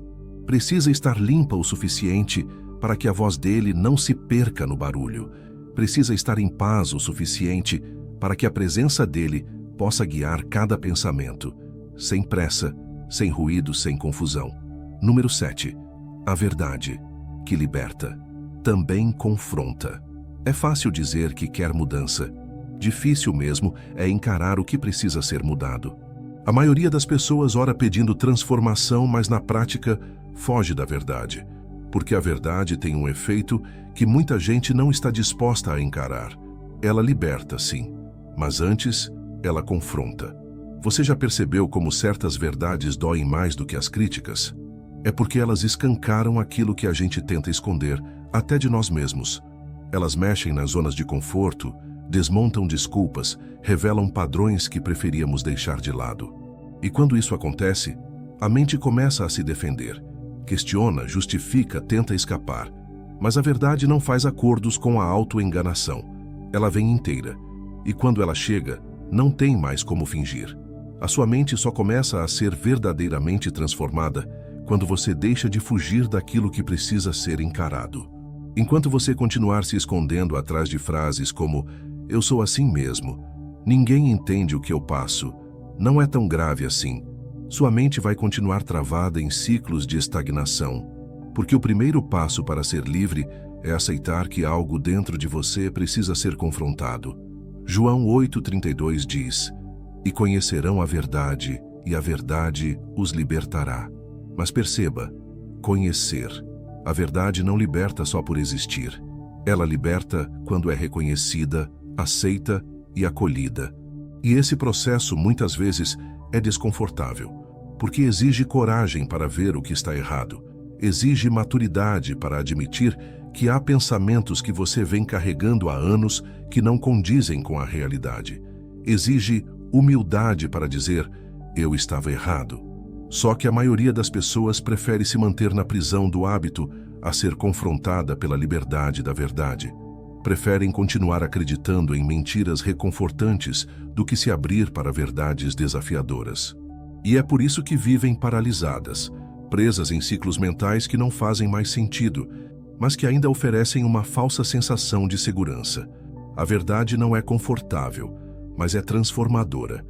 precisa estar limpa o suficiente para que a voz dele não se perca no barulho. Precisa estar em paz o suficiente para que a presença dele possa guiar cada pensamento, sem pressa, sem ruído, sem confusão. Número 7. A verdade, que liberta, também confronta. É fácil dizer que quer mudança. Difícil mesmo é encarar o que precisa ser mudado. A maioria das pessoas ora pedindo transformação, mas na prática foge da verdade. Porque a verdade tem um efeito que muita gente não está disposta a encarar. Ela liberta, sim, mas antes, ela confronta. Você já percebeu como certas verdades doem mais do que as críticas? É porque elas escancaram aquilo que a gente tenta esconder, até de nós mesmos. Elas mexem nas zonas de conforto, desmontam desculpas, revelam padrões que preferíamos deixar de lado. E quando isso acontece, a mente começa a se defender. Questiona, justifica, tenta escapar. Mas a verdade não faz acordos com a autoenganação. Ela vem inteira. E quando ela chega, não tem mais como fingir. A sua mente só começa a ser verdadeiramente transformada quando você deixa de fugir daquilo que precisa ser encarado. Enquanto você continuar se escondendo atrás de frases como "eu sou assim mesmo", "ninguém entende o que eu passo", "não é tão grave assim", sua mente vai continuar travada em ciclos de estagnação, porque o primeiro passo para ser livre é aceitar que algo dentro de você precisa ser confrontado. João 8,32 diz, "E conhecerão a verdade, e a verdade os libertará." Mas perceba, conhecer. A verdade não liberta só por existir. Ela liberta quando é reconhecida, aceita e acolhida. E esse processo, muitas vezes, é desconfortável, porque exige coragem para ver o que está errado. Exige maturidade para admitir que há pensamentos que você vem carregando há anos que não condizem com a realidade. Exige humildade para dizer, eu estava errado. Só que a maioria das pessoas prefere se manter na prisão do hábito a ser confrontada pela liberdade da verdade. Preferem continuar acreditando em mentiras reconfortantes do que se abrir para verdades desafiadoras. E é por isso que vivem paralisadas, presas em ciclos mentais que não fazem mais sentido, mas que ainda oferecem uma falsa sensação de segurança. A verdade não é confortável, mas é transformadora.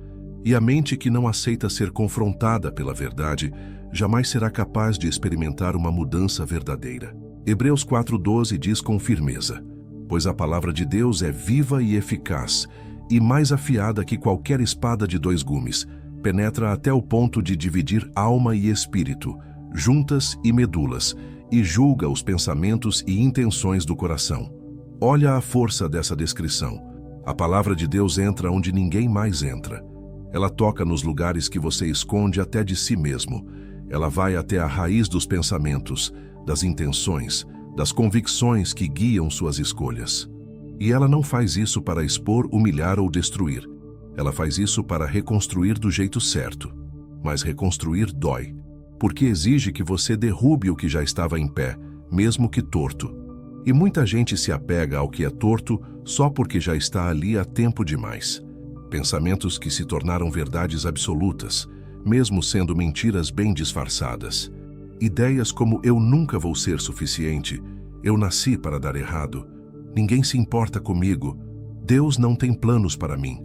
E a mente que não aceita ser confrontada pela verdade jamais será capaz de experimentar uma mudança verdadeira. Hebreus 4,12 diz com firmeza, "Pois a palavra de Deus é viva e eficaz, e mais afiada que qualquer espada de 2 gumes, penetra até o ponto de dividir alma e espírito, juntas e medulas, e julga os pensamentos e intenções do coração." Olha a força dessa descrição. A palavra de Deus entra onde ninguém mais entra. Ela toca nos lugares que você esconde até de si mesmo. Ela vai até a raiz dos pensamentos, das intenções, das convicções que guiam suas escolhas. E ela não faz isso para expor, humilhar ou destruir. Ela faz isso para reconstruir do jeito certo. Mas reconstruir dói. porque exige que você derrube o que já estava em pé, mesmo que torto. E muita gente se apega ao que é torto só porque já está ali há tempo demais. Pensamentos que se tornaram verdades absolutas, mesmo sendo mentiras bem disfarçadas. Ideias como eu nunca vou ser suficiente, eu nasci para dar errado, ninguém se importa comigo, Deus não tem planos para mim.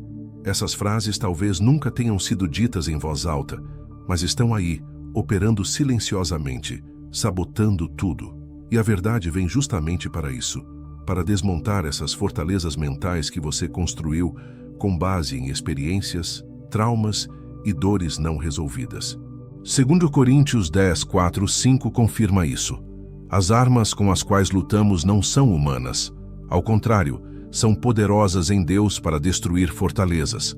Essas frases talvez nunca tenham sido ditas em voz alta, mas estão aí, operando silenciosamente, sabotando tudo. E a verdade vem justamente para isso, para desmontar essas fortalezas mentais que você construiu com base em experiências, traumas e dores não resolvidas. 2 Coríntios 10, 4, 5 confirma isso. As armas com as quais lutamos não são humanas. Ao contrário, são poderosas em Deus para destruir fortalezas.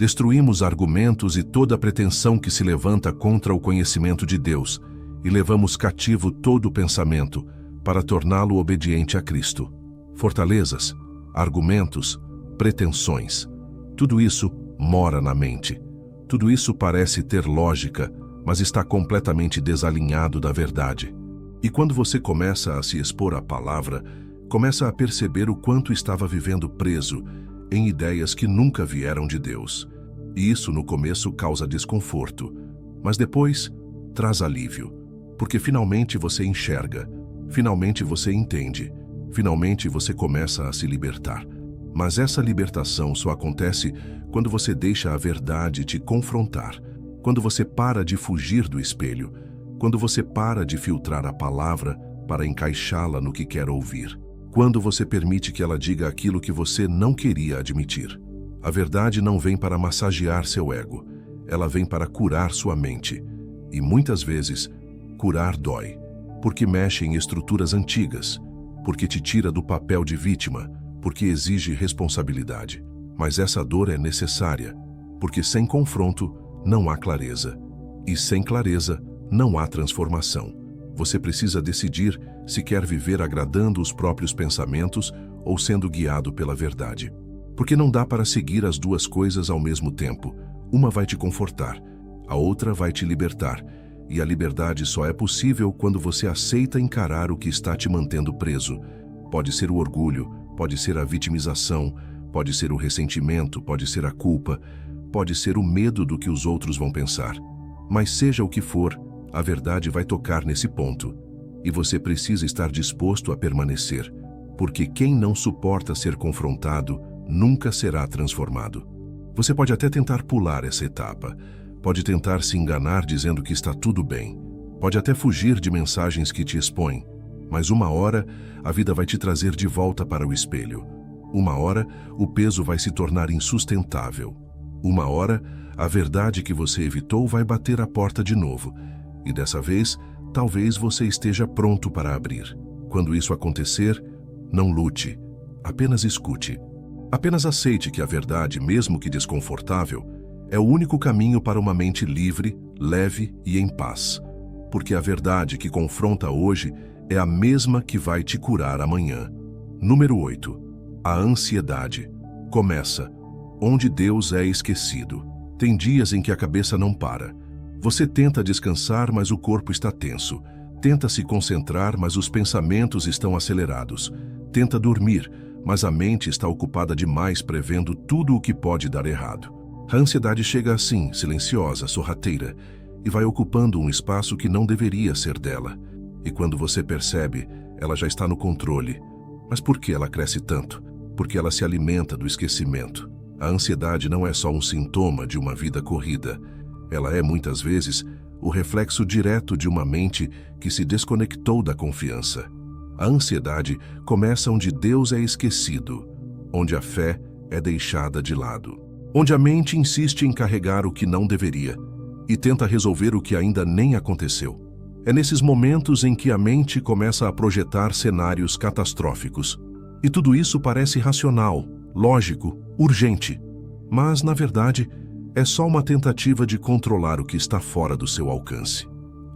Destruímos argumentos e toda pretensão que se levanta contra o conhecimento de Deus e levamos cativo todo o pensamento para torná-lo obediente a Cristo. Fortalezas, argumentos, pretensões. Tudo isso mora na mente. Tudo isso parece ter lógica, mas está completamente desalinhado da verdade. E quando você começa a se expor à palavra, começa a perceber o quanto estava vivendo preso em ideias que nunca vieram de Deus. E isso no começo causa desconforto, mas depois traz alívio, porque finalmente você enxerga, finalmente você entende, finalmente você começa a se libertar. Mas essa libertação só acontece quando você deixa a verdade te confrontar, quando você para de fugir do espelho, quando você para de filtrar a palavra para encaixá-la no que quer ouvir, quando você permite que ela diga aquilo que você não queria admitir. A verdade não vem para massagear seu ego, ela vem para curar sua mente. E muitas vezes, curar dói, porque mexe em estruturas antigas, porque te tira do papel de vítima, porque exige responsabilidade. Mas essa dor é necessária, porque sem confronto não há clareza, e sem clareza não há transformação. Você precisa decidir se quer viver agradando os próprios pensamentos ou sendo guiado pela verdade. Porque não dá para seguir as duas coisas ao mesmo tempo. Uma vai te confortar, a outra vai te libertar. E a liberdade só é possível quando você aceita encarar o que está te mantendo preso. Pode ser o orgulho, pode ser a vitimização, pode ser o ressentimento, pode ser a culpa, pode ser o medo do que os outros vão pensar. Mas seja o que for, a verdade vai tocar nesse ponto. E você precisa estar disposto a permanecer, porque quem não suporta ser confrontado nunca será transformado. Você pode até tentar pular essa etapa, pode tentar se enganar dizendo que está tudo bem, pode até fugir de mensagens que te expõem, mas uma hora a vida vai te trazer de volta para o espelho. Uma hora o peso vai se tornar insustentável. Uma hora a verdade que você evitou vai bater a porta de novo, e dessa vez talvez você esteja pronto para abrir. Quando isso acontecer, não lute, apenas escute. Apenas aceite que a verdade, mesmo que desconfortável, é o único caminho para uma mente livre, leve e em paz. Porque a verdade que confronta hoje é a mesma que vai te curar amanhã. Número 8. A ansiedade. Começa onde Deus é esquecido. Tem dias em que a cabeça não para. Você tenta descansar, mas o corpo está tenso. Tenta se concentrar, mas os pensamentos estão acelerados. Tenta dormir, mas a mente está ocupada demais prevendo tudo o que pode dar errado. A ansiedade chega assim, silenciosa, sorrateira, e vai ocupando um espaço que não deveria ser dela. E quando você percebe, ela já está no controle. Mas por que ela cresce tanto? Porque ela se alimenta do esquecimento. A ansiedade não é só um sintoma de uma vida corrida. Ela é, muitas vezes, o reflexo direto de uma mente que se desconectou da confiança. A ansiedade começa onde Deus é esquecido, onde a fé é deixada de lado, onde a mente insiste em carregar o que não deveria e tenta resolver o que ainda nem aconteceu. É nesses momentos em que a mente começa a projetar cenários catastróficos. E tudo isso parece racional, lógico, urgente. Mas, na verdade, é só uma tentativa de controlar o que está fora do seu alcance.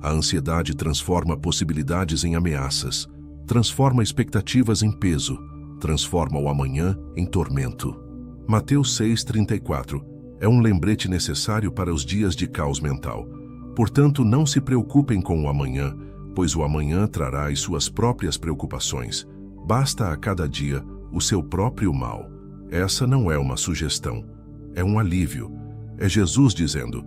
A ansiedade transforma possibilidades em ameaças, transforma expectativas em peso, transforma o amanhã em tormento. Mateus 6,34 é um lembrete necessário para os dias de caos mental. Portanto, não se preocupem com o amanhã, pois o amanhã trará as suas próprias preocupações. Basta a cada dia o seu próprio mal. Essa não é uma sugestão, é um alívio. É Jesus dizendo: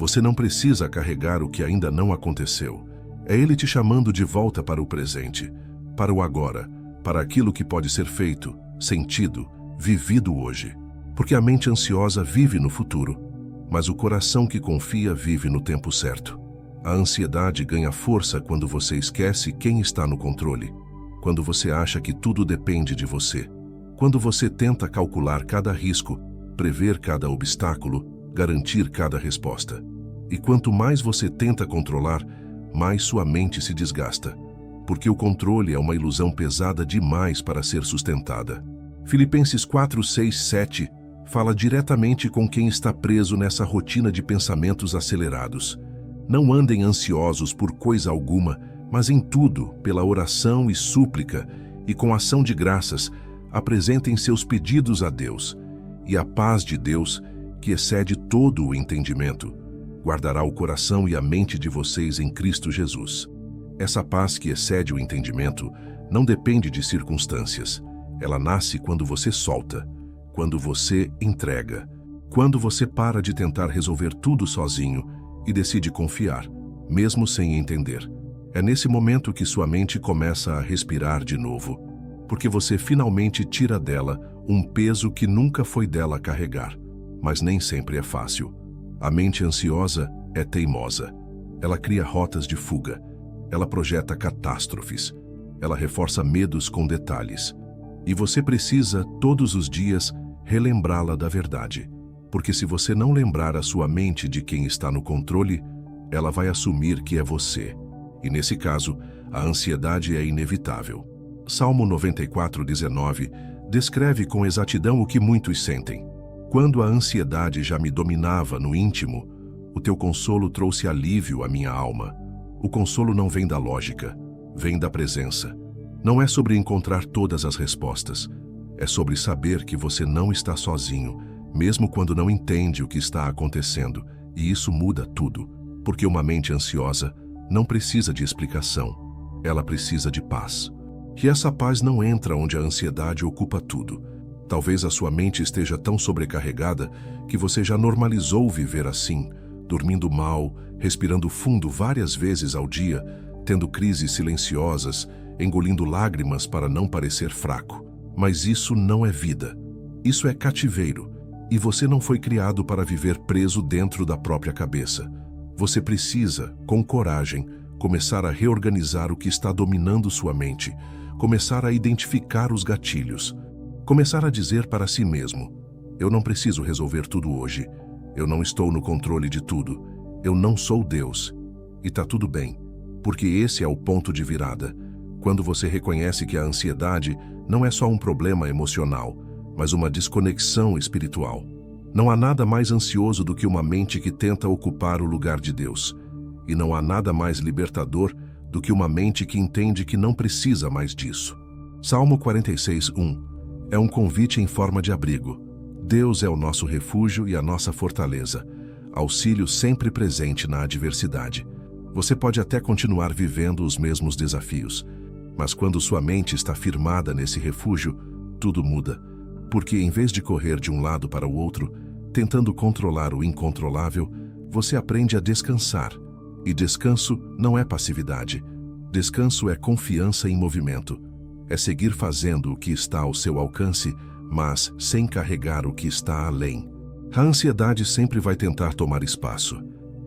você não precisa carregar o que ainda não aconteceu. É Ele te chamando de volta para o presente, para o agora, para aquilo que pode ser feito, sentido, vivido hoje. Porque a mente ansiosa vive no futuro, mas o coração que confia vive no tempo certo. A ansiedade ganha força quando você esquece quem está no controle, quando você acha que tudo depende de você, quando você tenta calcular cada risco, prever cada obstáculo, garantir cada resposta. E quanto mais você tenta controlar, mais sua mente se desgasta, porque o controle é uma ilusão pesada demais para ser sustentada. Filipenses 4, 6, 7 fala diretamente com quem está preso nessa rotina de pensamentos acelerados. Não andem ansiosos por coisa alguma, mas em tudo, pela oração e súplica, e com ação de graças, apresentem seus pedidos a Deus. E a paz de Deus, que excede todo o entendimento, guardará o coração e a mente de vocês em Cristo Jesus. Essa paz que excede o entendimento não depende de circunstâncias. Ela nasce quando você solta, quando você entrega, quando você para de tentar resolver tudo sozinho e decide confiar, mesmo sem entender. É nesse momento que sua mente começa a respirar de novo, porque você finalmente tira dela um peso que nunca foi dela carregar, mas nem sempre é fácil. A mente ansiosa é teimosa. Ela cria rotas de fuga. Ela projeta catástrofes. Ela reforça medos com detalhes. E você precisa, todos os dias, relembrá-la da verdade. Porque se você não lembrar a sua mente de quem está no controle, ela vai assumir que é você. E nesse caso, a ansiedade é inevitável. Salmo 94, 19 descreve com exatidão o que muitos sentem. Quando a ansiedade já me dominava no íntimo, o teu consolo trouxe alívio à minha alma. O consolo não vem da lógica, vem da presença. Não é sobre encontrar todas as respostas. É sobre saber que você não está sozinho, mesmo quando não entende o que está acontecendo. E isso muda tudo, porque uma mente ansiosa não precisa de explicação. Ela precisa de paz. E essa paz não entra onde a ansiedade ocupa tudo. Talvez a sua mente esteja tão sobrecarregada que você já normalizou viver assim, dormindo mal, respirando fundo várias vezes ao dia, tendo crises silenciosas, engolindo lágrimas para não parecer fraco. Mas isso não é vida. Isso é cativeiro. E você não foi criado para viver preso dentro da própria cabeça. Você precisa, com coragem, começar a reorganizar o que está dominando sua mente, começar a identificar os gatilhos, começar a dizer para si mesmo: eu não preciso resolver tudo hoje, eu não estou no controle de tudo, eu não sou Deus. E tá tudo bem, porque esse é o ponto de virada, quando você reconhece que a ansiedade não é só um problema emocional, mas uma desconexão espiritual. Não há nada mais ansioso do que uma mente que tenta ocupar o lugar de Deus. E não há nada mais libertador do que uma mente que entende que não precisa mais disso. Salmo 46, 1 é um convite em forma de abrigo. Deus é o nosso refúgio e a nossa fortaleza, auxílio sempre presente na adversidade. Você pode até continuar vivendo os mesmos desafios, mas quando sua mente está firmada nesse refúgio, tudo muda. Porque em vez de correr de um lado para o outro, tentando controlar o incontrolável, você aprende a descansar. E descanso não é passividade. Descanso é confiança em movimento. É seguir fazendo o que está ao seu alcance, mas sem carregar o que está além. A ansiedade sempre vai tentar tomar espaço,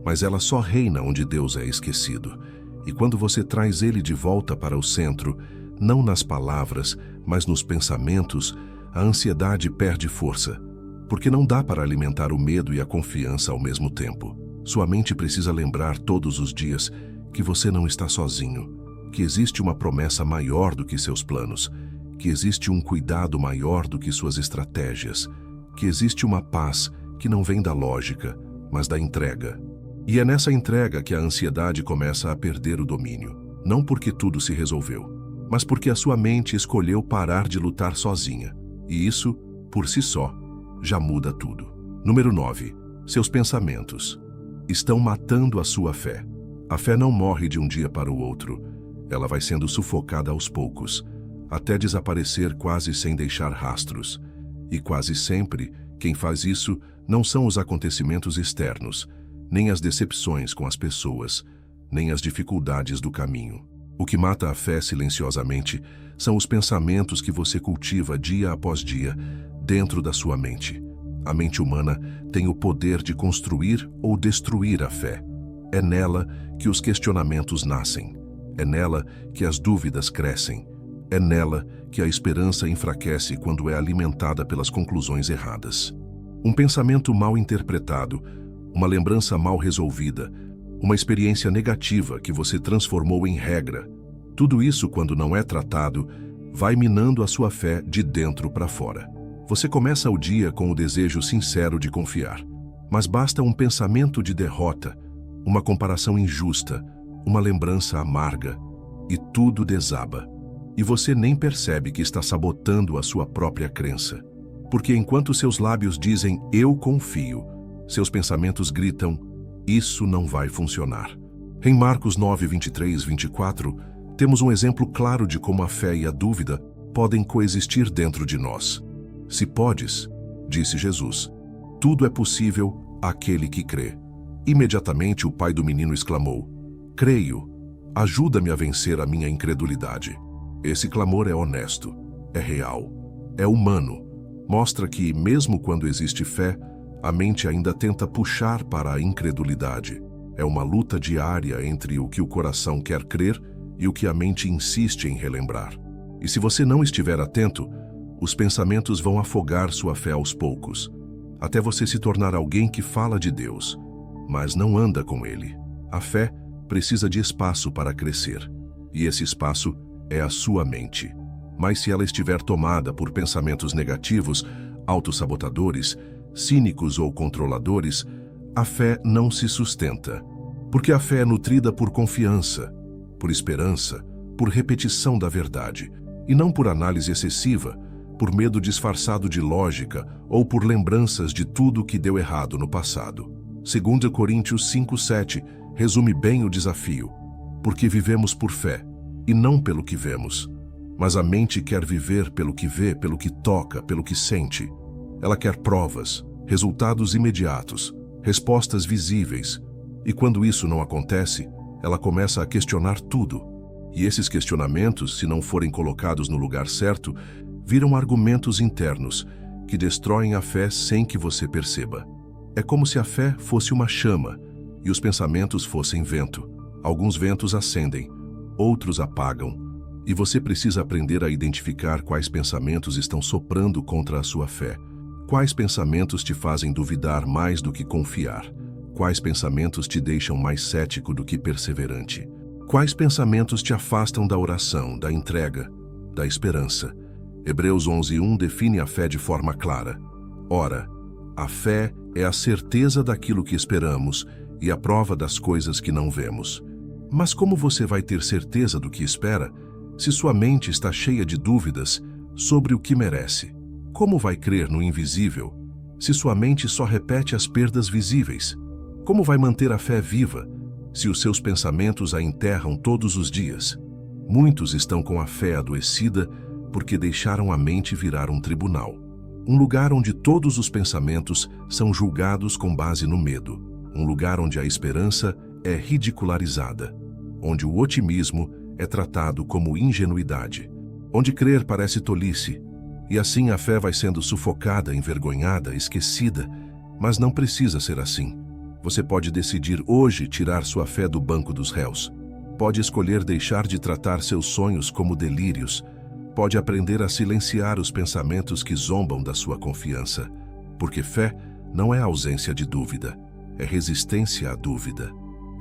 mas ela só reina onde Deus é esquecido. E quando você traz ele de volta para o centro, não nas palavras, mas nos pensamentos, a ansiedade perde força, porque não dá para alimentar o medo e a confiança ao mesmo tempo. Sua mente precisa lembrar todos os dias que você não está sozinho, que existe uma promessa maior do que seus planos, que existe um cuidado maior do que suas estratégias, que existe uma paz que não vem da lógica, mas da entrega. E é nessa entrega que a ansiedade começa a perder o domínio, não porque tudo se resolveu, mas porque a sua mente escolheu parar de lutar sozinha. E isso, por si só, já muda tudo. Número 9. Seus pensamentos. estão matando a sua fé. A fé não morre de um dia para o outro. Ela vai sendo sufocada aos poucos, até desaparecer quase sem deixar rastros. E quase sempre, quem faz isso não são os acontecimentos externos, nem as decepções com as pessoas, nem as dificuldades do caminho. O que mata a fé silenciosamente são os pensamentos que você cultiva dia após dia dentro da sua mente. A mente humana tem o poder de construir ou destruir a fé. É nela que os questionamentos nascem. É nela que as dúvidas crescem. É nela que a esperança enfraquece quando é alimentada pelas conclusões erradas. Um pensamento mal interpretado, uma lembrança mal resolvida, uma experiência negativa que você transformou em regra. Tudo isso, quando não é tratado, vai minando a sua fé de dentro para fora. Você começa o dia com o desejo sincero de confiar, mas basta um pensamento de derrota, uma comparação injusta, uma lembrança amarga, e tudo desaba. E você nem percebe que está sabotando a sua própria crença. Porque enquanto seus lábios dizem "eu confio", seus pensamentos gritam "isso não vai funcionar". Em Marcos 9, 23, 24, temos um exemplo claro de como a fé e a dúvida podem coexistir dentro de nós. "Se podes", disse Jesus, "tudo é possível àquele que crê". Imediatamente o pai do menino exclamou: "Creio, ajuda-me a vencer a minha incredulidade". Esse clamor é honesto, é real, é humano. Mostra que, mesmo quando existe fé, a mente ainda tenta puxar para a incredulidade. É uma luta diária entre o que o coração quer crer e o que a mente insiste em relembrar. E se você não estiver atento, os pensamentos vão afogar sua fé aos poucos, até você se tornar alguém que fala de Deus, mas não anda com Ele. A fé precisa de espaço para crescer, e esse espaço é a sua mente. Mas se ela estiver tomada por pensamentos negativos, autossabotadores, cínicos ou controladores, a fé não se sustenta. Porque a fé é nutrida por confiança, por esperança, por repetição da verdade, e não por análise excessiva, por medo disfarçado de lógica ou por lembranças de tudo que deu errado no passado. 2 Coríntios 5:7 resume bem o desafio. Porque vivemos por fé, e não pelo que vemos. Mas a mente quer viver pelo que vê, pelo que toca, pelo que sente. Ela quer provas, resultados imediatos, respostas visíveis. E quando isso não acontece, ela começa a questionar tudo. E esses questionamentos, se não forem colocados no lugar certo, viram argumentos internos que destroem a fé sem que você perceba. É como se a fé fosse uma chama e os pensamentos fossem vento. Alguns ventos acendem, outros apagam, e você precisa aprender a identificar quais pensamentos estão soprando contra a sua fé. Quais pensamentos te fazem duvidar mais do que confiar? Quais pensamentos te deixam mais cético do que perseverante? Quais pensamentos te afastam da oração, da entrega, da esperança? Hebreus 11:1 define a fé de forma clara. Ora, a fé é a certeza daquilo que esperamos e a prova das coisas que não vemos. Mas como você vai ter certeza do que espera se sua mente está cheia de dúvidas sobre o que merece? Como vai crer no invisível se sua mente só repete as perdas visíveis? Como vai manter a fé viva se os seus pensamentos a enterram todos os dias? Muitos estão com a fé adoecida porque deixaram a mente virar um tribunal. Um lugar onde todos os pensamentos são julgados com base no medo. Um lugar onde a esperança é ridicularizada. Onde o otimismo é tratado como ingenuidade. Onde crer parece tolice. E assim a fé vai sendo sufocada, envergonhada, esquecida. Mas não precisa ser assim. Você pode decidir hoje tirar sua fé do banco dos réus. Pode escolher deixar de tratar seus sonhos como delírios. Pode aprender a silenciar os pensamentos que zombam da sua confiança. Porque fé não é ausência de dúvida, é resistência à dúvida.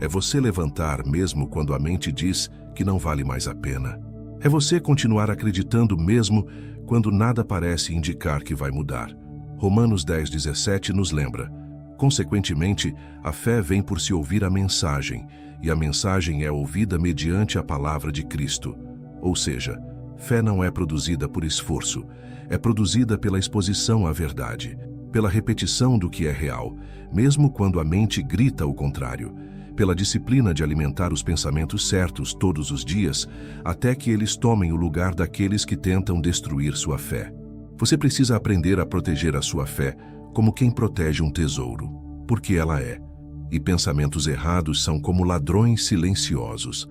É você levantar mesmo quando a mente diz que não vale mais a pena. É você continuar acreditando mesmo quando nada parece indicar que vai mudar. Romanos 10:17 nos lembra: consequentemente, a fé vem por se ouvir a mensagem, e a mensagem é ouvida mediante a palavra de Cristo. Ou seja, fé não é produzida por esforço, é produzida pela exposição à verdade. pela repetição do que é real, mesmo quando a mente grita o contrário, pela disciplina de alimentar os pensamentos certos todos os dias, até que eles tomem o lugar daqueles que tentam destruir sua fé. Você precisa aprender a proteger a sua fé como quem protege um tesouro, porque ela é. E pensamentos errados são como ladrões silenciosos.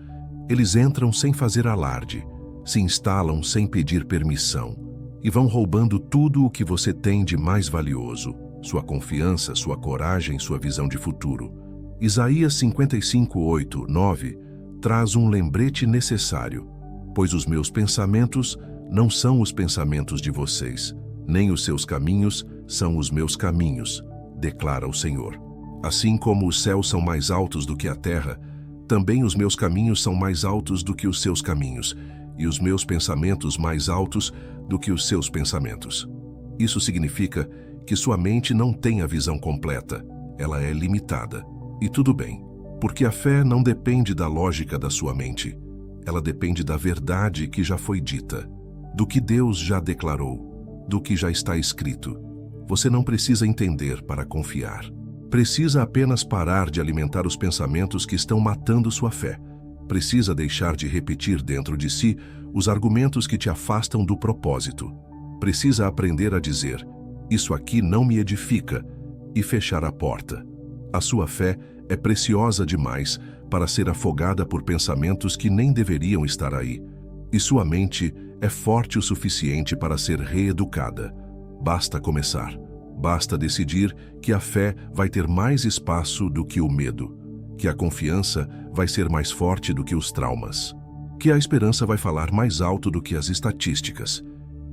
Eles entram sem fazer alarde, se instalam sem pedir permissão e vão roubando tudo o que você tem de mais valioso, sua confiança, sua coragem, sua visão de futuro. Isaías 55, 8, 9 traz um lembrete necessário, pois os meus pensamentos não são os pensamentos de vocês, nem os seus caminhos são os meus caminhos, declara o Senhor. Assim como os céus são mais altos do que a terra, também os meus caminhos são mais altos do que os seus caminhos, e os meus pensamentos mais altos do que os seus pensamentos. Isso significa que sua mente não tem a visão completa, ela é limitada. E tudo bem, porque a fé não depende da lógica da sua mente. Ela depende da verdade que já foi dita, do que Deus já declarou, do que já está escrito. Você não precisa entender para confiar. Precisa apenas parar de alimentar os pensamentos que estão matando sua fé. Precisa deixar de repetir dentro de si os argumentos que te afastam do propósito. Precisa aprender a dizer, isso aqui não me edifica, e fechar a porta. A sua fé é preciosa demais para ser afogada por pensamentos que nem deveriam estar aí. E sua mente é forte o suficiente para ser reeducada. Basta começar. Basta decidir que a fé vai ter mais espaço do que o medo, que a confiança vai ser mais forte do que os traumas, que a esperança vai falar mais alto do que as estatísticas.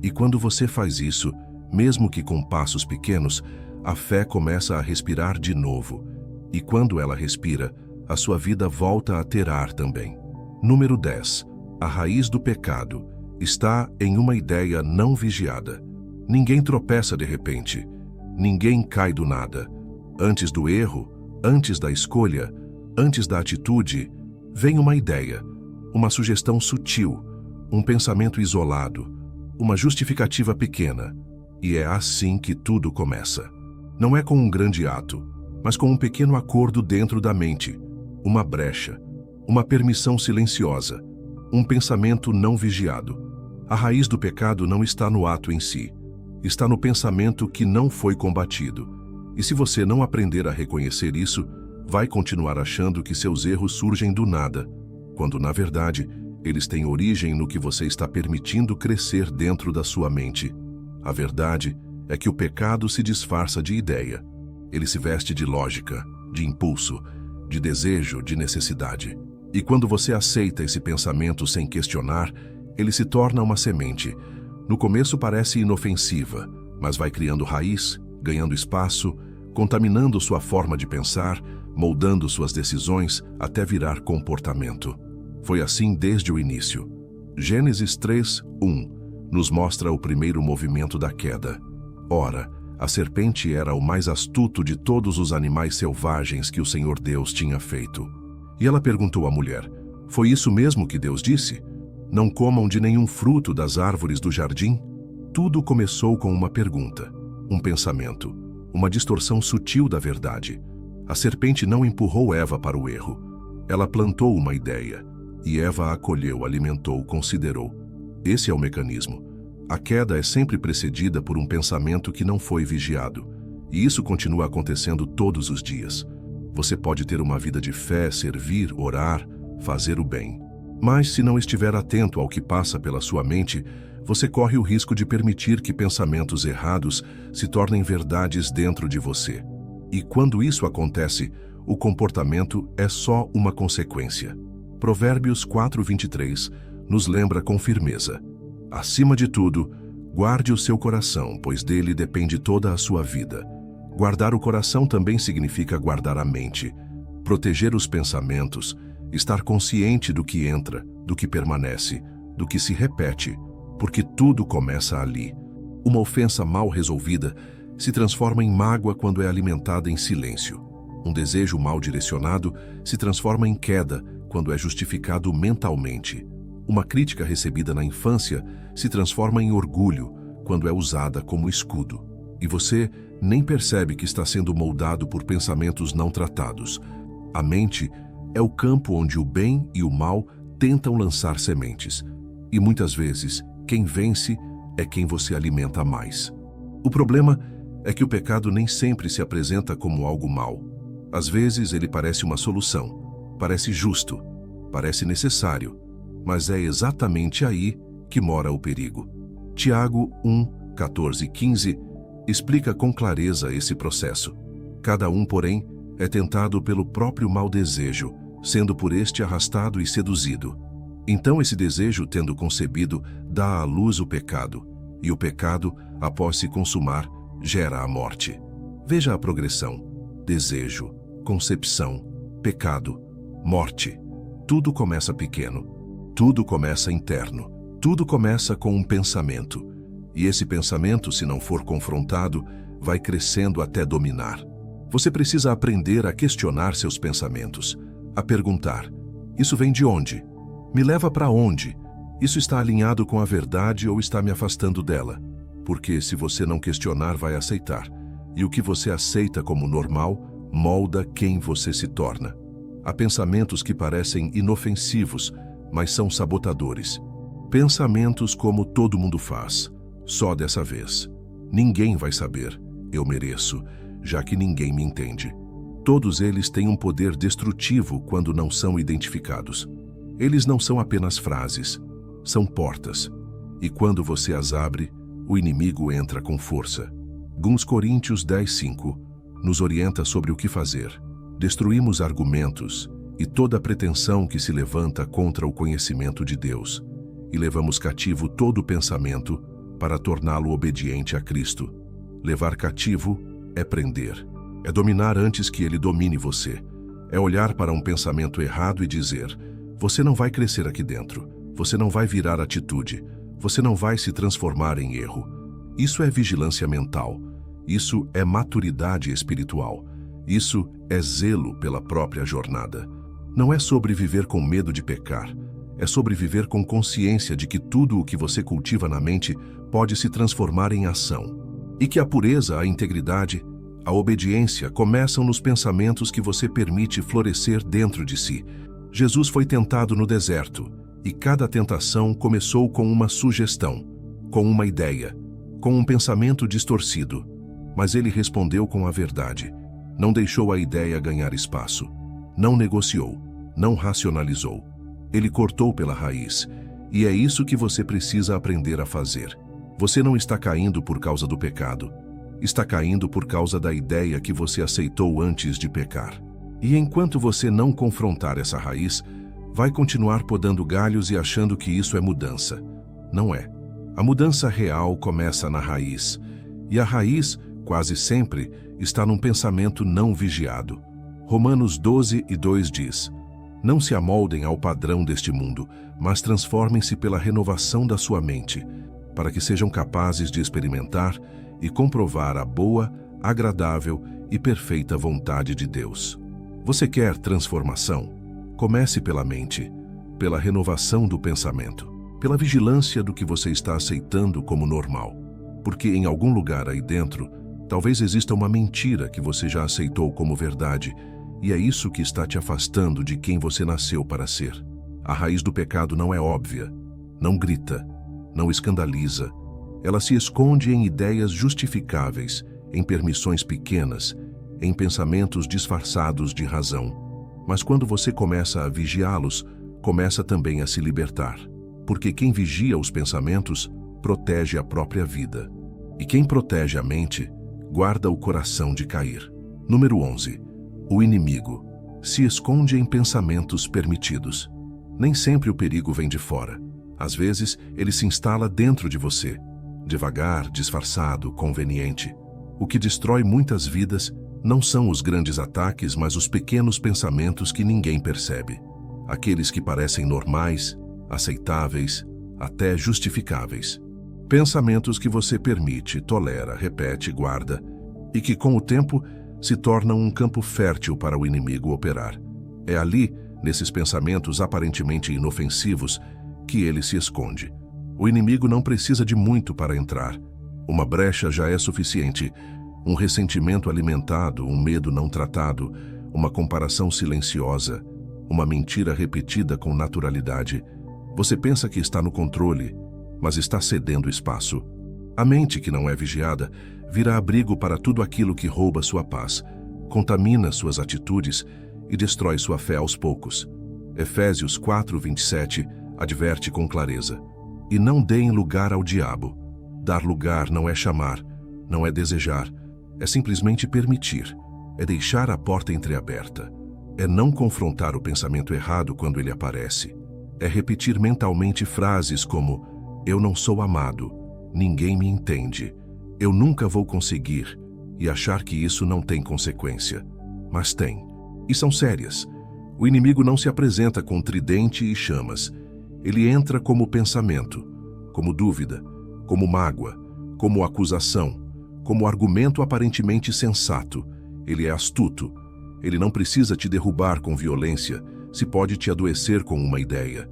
E quando você faz isso, mesmo que com passos pequenos, a fé começa a respirar de novo. E quando ela respira, a sua vida volta a ter ar também. Número 10. A raiz do pecado está em uma ideia não vigiada. Ninguém tropeça de repente. Ninguém cai do nada. Antes do erro, antes da escolha, antes da atitude, vem uma ideia, uma sugestão sutil, um pensamento isolado, uma justificativa pequena. E é assim que tudo começa. Não é com um grande ato, mas com um pequeno acordo dentro da mente, uma brecha, uma permissão silenciosa, um pensamento não vigiado. A raiz do pecado não está no ato em si, está no pensamento que não foi combatido. E se você não aprender a reconhecer isso, vai continuar achando que seus erros surgem do nada, quando na verdade eles têm origem no que você está permitindo crescer dentro da sua mente. A verdade é que o pecado se disfarça de ideia. Ele se veste de lógica, de impulso, de desejo, de necessidade. E quando você aceita esse pensamento sem questionar, ele se torna uma semente. No começo parece inofensiva, mas vai criando raiz, ganhando espaço, contaminando sua forma de pensar, moldando suas decisões até virar comportamento. Foi assim desde o início. Gênesis 3, 1 nos mostra o primeiro movimento da queda. Ora, a serpente era o mais astuto de todos os animais selvagens que o Senhor Deus tinha feito. E ela perguntou à mulher, foi isso mesmo que Deus disse? Não comam de nenhum fruto das árvores do jardim? Tudo começou com uma pergunta, um pensamento, uma distorção sutil da verdade. A serpente não empurrou Eva para o erro. Ela plantou uma ideia, e Eva a acolheu, alimentou, considerou. Esse é o mecanismo. A queda é sempre precedida por um pensamento que não foi vigiado. E isso continua acontecendo todos os dias. Você pode ter uma vida de fé, servir, orar, fazer o bem. Mas se não estiver atento ao que passa pela sua mente, você corre o risco de permitir que pensamentos errados se tornem verdades dentro de você. E quando isso acontece, o comportamento é só uma consequência. Provérbios 4:23 nos lembra com firmeza. Acima de tudo, guarde o seu coração, pois dele depende toda a sua vida. Guardar o coração também significa guardar a mente, proteger os pensamentos, estar consciente do que entra, do que permanece, do que se repete, porque tudo começa ali. Uma ofensa mal resolvida se transforma em mágoa quando é alimentada em silêncio. Um desejo mal direcionado se transforma em queda quando é justificado mentalmente. Uma crítica recebida na infância se transforma em orgulho quando é usada como escudo. E você nem percebe que está sendo moldado por pensamentos não tratados. A mente é o campo onde o bem e o mal tentam lançar sementes. E muitas vezes, quem vence é quem você alimenta mais. O problema é que o pecado nem sempre se apresenta como algo mal. Às vezes ele parece uma solução, parece justo, parece necessário, mas é exatamente aí que mora o perigo. Tiago 1, 14 e 15 explica com clareza esse processo. Cada um, porém, é tentado pelo próprio mau desejo, sendo por este arrastado e seduzido. Então esse desejo, tendo concebido, dá à luz o pecado, e o pecado, após se consumar, gera a morte. Veja a progressão: desejo, concepção, pecado, morte. Tudo começa pequeno, tudo começa interno, tudo começa com um pensamento. E esse pensamento, se não for confrontado, vai crescendo até dominar. Você precisa aprender a questionar seus pensamentos, a perguntar: isso vem de onde? Me leva para onde? Isso está alinhado com a verdade ou está me afastando dela? Porque se você não questionar, vai aceitar. E o que você aceita como normal molda quem você se torna. Há pensamentos que parecem inofensivos, mas são sabotadores. Pensamentos como todo mundo faz, só dessa vez. Ninguém vai saber, eu mereço, já que ninguém me entende. Todos eles têm um poder destrutivo quando não são identificados. Eles não são apenas frases, são portas. E quando você as abre, o inimigo entra com força. 2 Coríntios 10:5 nos orienta sobre o que fazer. Destruímos argumentos e toda pretensão que se levanta contra o conhecimento de Deus, e levamos cativo todo pensamento para torná-lo obediente a Cristo. Levar cativo é prender, é dominar antes que ele domine você. É olhar para um pensamento errado e dizer: você não vai crescer aqui dentro, você não vai virar atitude, você não vai se transformar em erro. Isso é vigilância mental, isso é maturidade espiritual, isso é zelo pela própria jornada. Não é sobre viver com medo de pecar, é sobre viver com consciência de que tudo o que você cultiva na mente pode se transformar em ação. E que a pureza, a integridade, a obediência começam nos pensamentos que você permite florescer dentro de si. Jesus foi tentado no deserto, e cada tentação começou com uma sugestão, com uma ideia, com um pensamento distorcido. Mas ele respondeu com a verdade. Não deixou a ideia ganhar espaço. Não negociou, não racionalizou. Ele cortou pela raiz, e é isso que você precisa aprender a fazer. Você não está caindo por causa do pecado, está caindo por causa da ideia que você aceitou antes de pecar. E enquanto você não confrontar essa raiz, vai continuar podando galhos e achando que isso é mudança. Não é. A mudança real começa na raiz, e a raiz, quase sempre, está num pensamento não vigiado. Romanos 12:2 diz: não se amoldem ao padrão deste mundo, mas transformem-se pela renovação da sua mente, para que sejam capazes de experimentar e comprovar a boa, agradável e perfeita vontade de Deus. Você quer transformação? Comece pela mente, pela renovação do pensamento, pela vigilância do que você está aceitando como normal. Porque em algum lugar aí dentro, talvez exista uma mentira que você já aceitou como verdade, e é isso que está te afastando de quem você nasceu para ser. A raiz do pecado não é óbvia, não grita, não escandaliza. Ela se esconde em ideias justificáveis, em permissões pequenas, em pensamentos disfarçados de razão. Mas quando você começa a vigiá-los, começa também a se libertar. Porque quem vigia os pensamentos, protege a própria vida. E quem protege a mente, guarda o coração de cair. Número 11. O inimigo se esconde em pensamentos permitidos. Nem sempre o perigo vem de fora. Às vezes, ele se instala dentro de você. Devagar, disfarçado, conveniente. O que destrói muitas vidas não são os grandes ataques, mas os pequenos pensamentos que ninguém percebe. Aqueles que parecem normais, aceitáveis, até justificáveis. Pensamentos que você permite, tolera, repete, guarda, e que com o tempo se tornam um campo fértil para o inimigo operar. É ali, nesses pensamentos aparentemente inofensivos, que ele se esconde. O inimigo não precisa de muito para entrar. Uma brecha já é suficiente. Um ressentimento alimentado, um medo não tratado, uma comparação silenciosa, uma mentira repetida com naturalidade. Você pensa que está no controle, mas está cedendo espaço. A mente que não é vigiada vira abrigo para tudo aquilo que rouba sua paz, contamina suas atitudes e destrói sua fé aos poucos. Efésios 4:27 adverte com clareza: e não deem lugar ao diabo. Dar lugar não é chamar, não é desejar, é simplesmente permitir, é deixar a porta entreaberta, é não confrontar o pensamento errado quando ele aparece, é repetir mentalmente frases como: eu não sou amado, ninguém me entende, eu nunca vou conseguir, e achar que isso não tem consequência. Mas tem, e são sérias. O inimigo não se apresenta com tridente e chamas. Ele entra como pensamento, como dúvida, como mágoa, como acusação, como argumento aparentemente sensato. Ele é astuto. Ele não precisa te derrubar com violência, se pode te adoecer com uma ideia.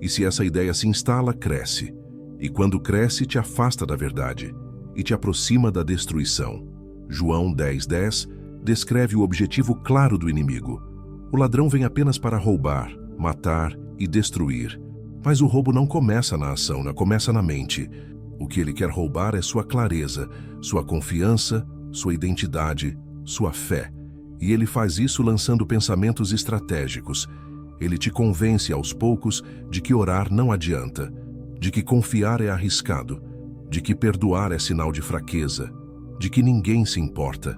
E se essa ideia se instala, cresce. E quando cresce, te afasta da verdade e te aproxima da destruição. João 10:10 descreve o objetivo claro do inimigo. O ladrão vem apenas para roubar, matar e destruir. Mas o roubo não começa na ação, não começa na mente. O que ele quer roubar é sua clareza, sua confiança, sua identidade, sua fé. E ele faz isso lançando pensamentos estratégicos. Ele te convence aos poucos de que orar não adianta, de que confiar é arriscado, de que perdoar é sinal de fraqueza, de que ninguém se importa.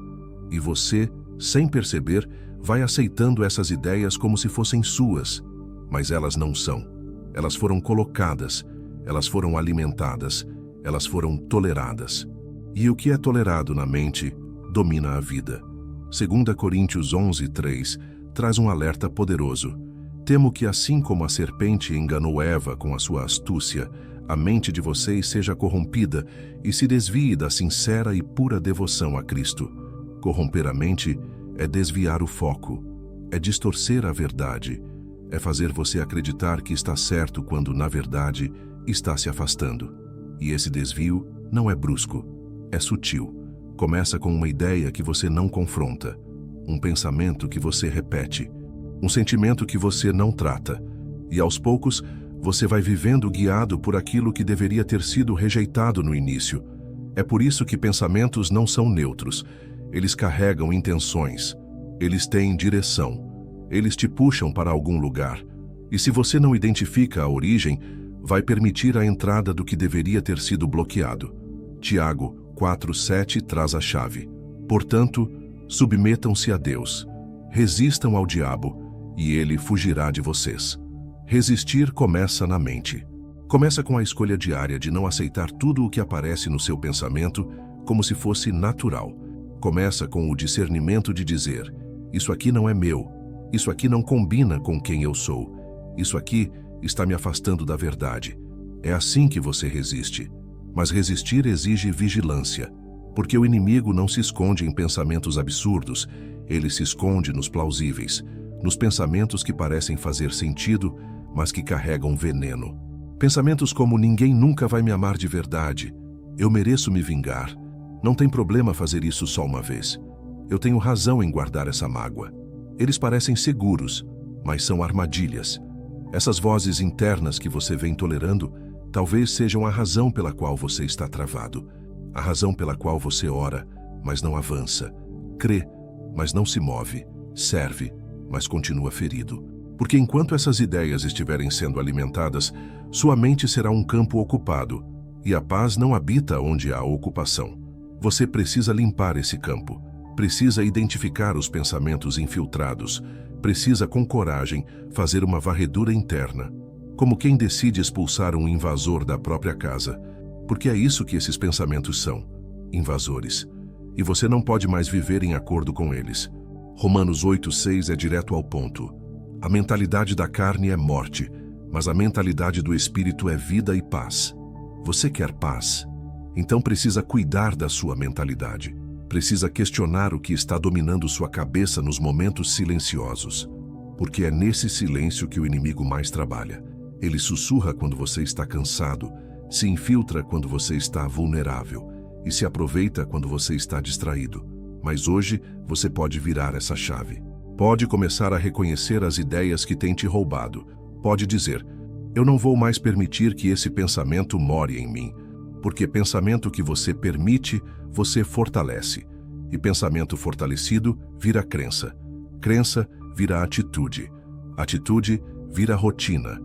E você, sem perceber, vai aceitando essas ideias como se fossem suas, mas elas não são. Elas foram colocadas, elas foram alimentadas, elas foram toleradas. E o que é tolerado na mente domina a vida. 2 Coríntios 11:3 traz um alerta poderoso. Temo que assim como a serpente enganou Eva com a sua astúcia, a mente de vocês seja corrompida e se desvie da sincera e pura devoção a Cristo. Corromper a mente é desviar o foco, é distorcer a verdade, é fazer você acreditar que está certo quando, na verdade, está se afastando. E esse desvio não é brusco, é sutil. Começa com uma ideia que você não confronta, um pensamento que você repete, um sentimento que você não trata. E aos poucos, você vai vivendo guiado por aquilo que deveria ter sido rejeitado no início. É por isso que pensamentos não são neutros. Eles carregam intenções, eles têm direção, eles te puxam para algum lugar. E se você não identifica a origem, vai permitir a entrada do que deveria ter sido bloqueado. Tiago 4:7 traz a chave. Portanto, submetam-se a Deus, resistam ao diabo, e ele fugirá de vocês. Resistir começa na mente. Começa com a escolha diária de não aceitar tudo o que aparece no seu pensamento como se fosse natural. Começa com o discernimento de dizer: isso aqui não é meu, isso aqui não combina com quem eu sou, isso aqui está me afastando da verdade. É assim que você resiste. Mas resistir exige vigilância, porque o inimigo não se esconde em pensamentos absurdos, ele se esconde nos plausíveis, nos pensamentos que parecem fazer sentido, mas que carregam veneno. Pensamentos como: ninguém nunca vai me amar de verdade, eu mereço me vingar, não tem problema fazer isso só uma vez, eu tenho razão em guardar essa mágoa. Eles parecem seguros, mas são armadilhas. Essas vozes internas que você vem tolerando talvez sejam a razão pela qual você está travado, a razão pela qual você ora, mas não avança, crê, mas não se move, serve, mas continua ferido. Porque enquanto essas ideias estiverem sendo alimentadas, sua mente será um campo ocupado, e a paz não habita onde há ocupação. Você precisa limpar esse campo, precisa identificar os pensamentos infiltrados, precisa com coragem fazer uma varredura interna, como quem decide expulsar um invasor da própria casa, porque é isso que esses pensamentos são, invasores, e você não pode mais viver em acordo com eles. Romanos 8:6 é direto ao ponto. A mentalidade da carne é morte, mas a mentalidade do espírito é vida e paz. Você quer paz? Então precisa cuidar da sua mentalidade. Precisa questionar o que está dominando sua cabeça nos momentos silenciosos, porque é nesse silêncio que o inimigo mais trabalha. Ele sussurra quando você está cansado, se infiltra quando você está vulnerável, e se aproveita quando você está distraído. Mas hoje você pode virar essa chave. Pode começar a reconhecer as ideias que têm te roubado. Pode dizer: eu não vou mais permitir que esse pensamento more em mim, porque pensamento que você permite, você fortalece. E pensamento fortalecido vira crença. Crença vira atitude. Atitude vira rotina.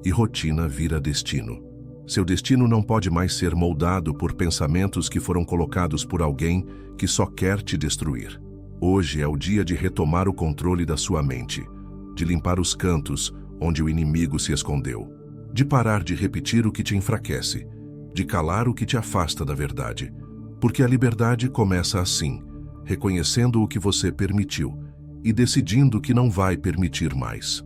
E rotina vira destino. Seu destino não pode mais ser moldado por pensamentos que foram colocados por alguém que só quer te destruir. Hoje é o dia de retomar o controle da sua mente, de limpar os cantos onde o inimigo se escondeu, de parar de repetir o que te enfraquece, de calar o que te afasta da verdade. Porque a liberdade começa assim, reconhecendo o que você permitiu e decidindo que não vai permitir mais.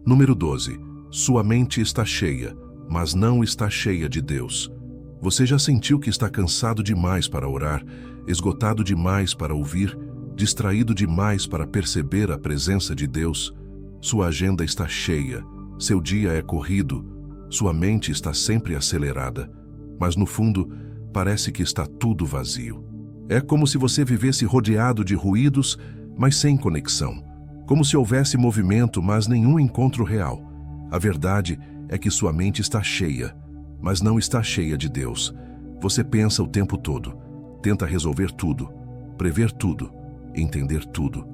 Número 12. Sua mente está cheia, mas não está cheia de Deus. Você já sentiu que está cansado demais para orar, esgotado demais para ouvir, distraído demais para perceber a presença de Deus? Sua agenda está cheia, seu dia é corrido, sua mente está sempre acelerada, mas no fundo parece que está tudo vazio. É como se você vivesse rodeado de ruídos, mas sem conexão. Como se houvesse movimento, mas nenhum encontro real. A verdade é que sua mente está cheia, mas não está cheia de Deus. Você pensa o tempo todo, tenta resolver tudo, prever tudo, entender tudo.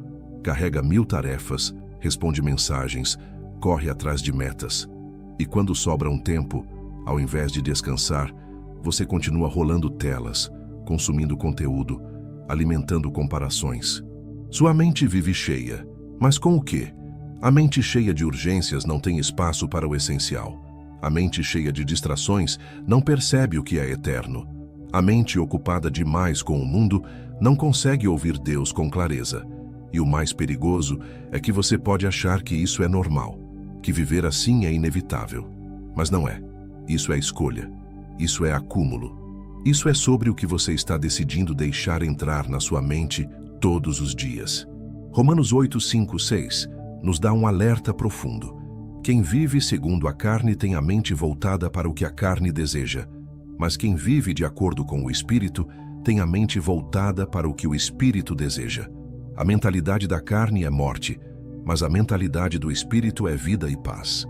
Carrega 1000 tarefas, responde mensagens, corre atrás de metas. E quando sobra um tempo, ao invés de descansar, você continua rolando telas, consumindo conteúdo, alimentando comparações. Sua mente vive cheia, mas com o quê? A mente cheia de urgências não tem espaço para o essencial. A mente cheia de distrações não percebe o que é eterno. A mente ocupada demais com o mundo não consegue ouvir Deus com clareza. E o mais perigoso é que você pode achar que isso é normal, que viver assim é inevitável. Mas não é. Isso é escolha. Isso é acúmulo. Isso é sobre o que você está decidindo deixar entrar na sua mente todos os dias. Romanos 8, 5, 6 nos dá um alerta profundo. Quem vive segundo a carne tem a mente voltada para o que a carne deseja, mas quem vive de acordo com o Espírito tem a mente voltada para o que o Espírito deseja. A mentalidade da carne é morte, mas a mentalidade do Espírito é vida e paz.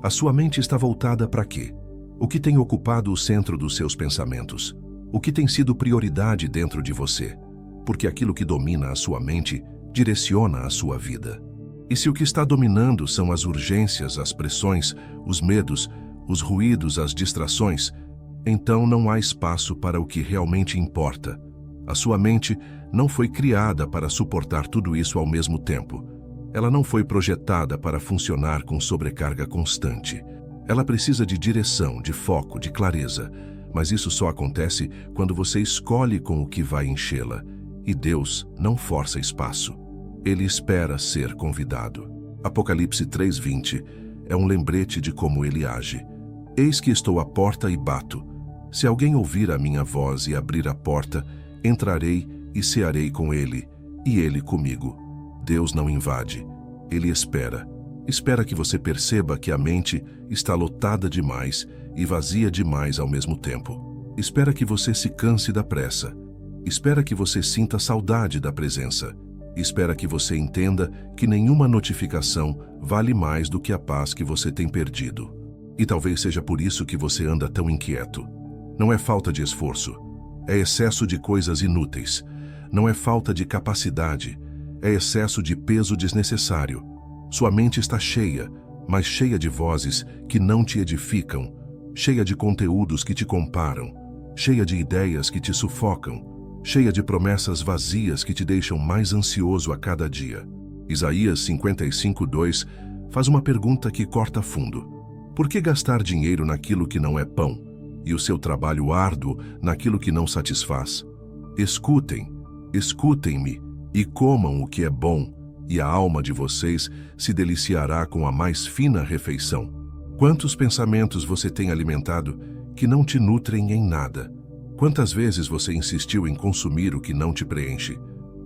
A sua mente está voltada para quê? O que tem ocupado o centro dos seus pensamentos? O que tem sido prioridade dentro de você? Porque aquilo que domina a sua mente direciona a sua vida. E se o que está dominando são as urgências, as pressões, os medos, os ruídos, as distrações, então não há espaço para o que realmente importa. A sua mente não foi criada para suportar tudo isso ao mesmo tempo. Ela não foi projetada para funcionar com sobrecarga constante. Ela precisa de direção, de foco, de clareza. Mas isso só acontece quando você escolhe com o que vai enchê-la. E Deus não força espaço. Ele espera ser convidado. Apocalipse 3:20 é um lembrete de como ele age. Eis que estou à porta e bato. Se alguém ouvir a minha voz e abrir a porta, entrarei e cearei com ele, e ele comigo. Deus não invade. Ele espera. Espera que você perceba que a mente está lotada demais e vazia demais ao mesmo tempo. Espera que você se canse da pressa. Espera que você sinta saudade da presença. Espera que você entenda que nenhuma notificação vale mais do que a paz que você tem perdido. E talvez seja por isso que você anda tão inquieto. Não é falta de esforço. É excesso de coisas inúteis. Não é falta de capacidade. É excesso de peso desnecessário. Sua mente está cheia, mas cheia de vozes que não te edificam, cheia de conteúdos que te comparam, cheia de ideias que te sufocam, cheia de promessas vazias que te deixam mais ansioso a cada dia. Isaías 55:2 faz uma pergunta que corta fundo. Por que gastar dinheiro naquilo que não é pão, e o seu trabalho árduo naquilo que não satisfaz? Escutem-me, e comam o que é bom, e a alma de vocês se deliciará com a mais fina refeição. Quantos pensamentos você tem alimentado que não te nutrem em nada? Quantas vezes você insistiu em consumir o que não te preenche?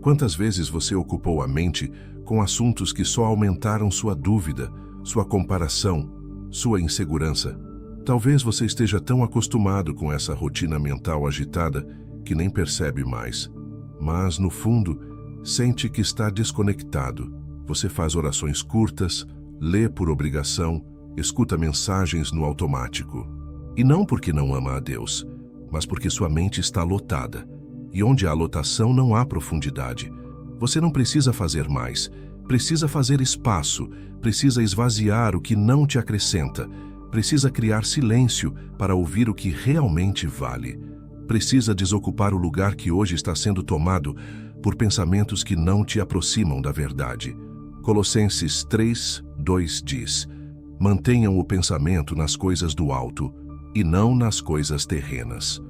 Quantas vezes você ocupou a mente com assuntos que só aumentaram sua dúvida, sua comparação, sua insegurança? Talvez você esteja tão acostumado com essa rotina mental agitada que nem percebe mais. Mas, no fundo, sente que está desconectado. Você faz orações curtas, lê por obrigação, escuta mensagens no automático. E não porque não ama a Deus, mas porque sua mente está lotada. E onde há lotação não há profundidade. Você não precisa fazer mais, precisa fazer espaço, precisa esvaziar o que não te acrescenta, precisa criar silêncio para ouvir o que realmente vale. Precisa desocupar o lugar que hoje está sendo tomado por pensamentos que não te aproximam da verdade. Colossenses 3:2 diz: mantenham o pensamento nas coisas do alto e não nas coisas terrenas.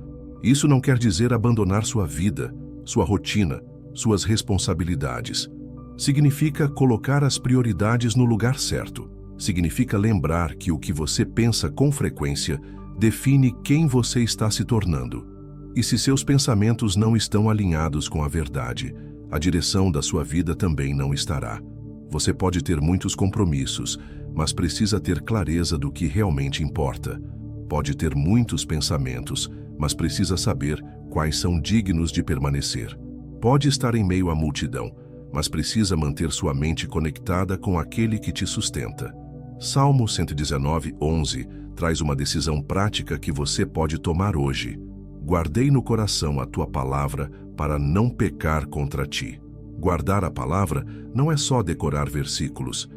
Isso não quer dizer abandonar sua vida, sua rotina, suas responsabilidades. Significa colocar as prioridades no lugar certo. Significa lembrar que o que você pensa com frequência define quem você está se tornando. E se seus pensamentos não estão alinhados com a verdade, a direção da sua vida também não estará. Você pode ter muitos compromissos, mas precisa ter clareza do que realmente importa. Pode ter muitos pensamentos, mas precisa saber quais são dignos de permanecer. Pode estar em meio à multidão, mas precisa manter sua mente conectada com aquele que te sustenta. Salmo 119:11 traz uma decisão prática que você pode tomar hoje. Guardei no coração a tua palavra para não pecar contra ti. Guardar a palavra não é só decorar versículos,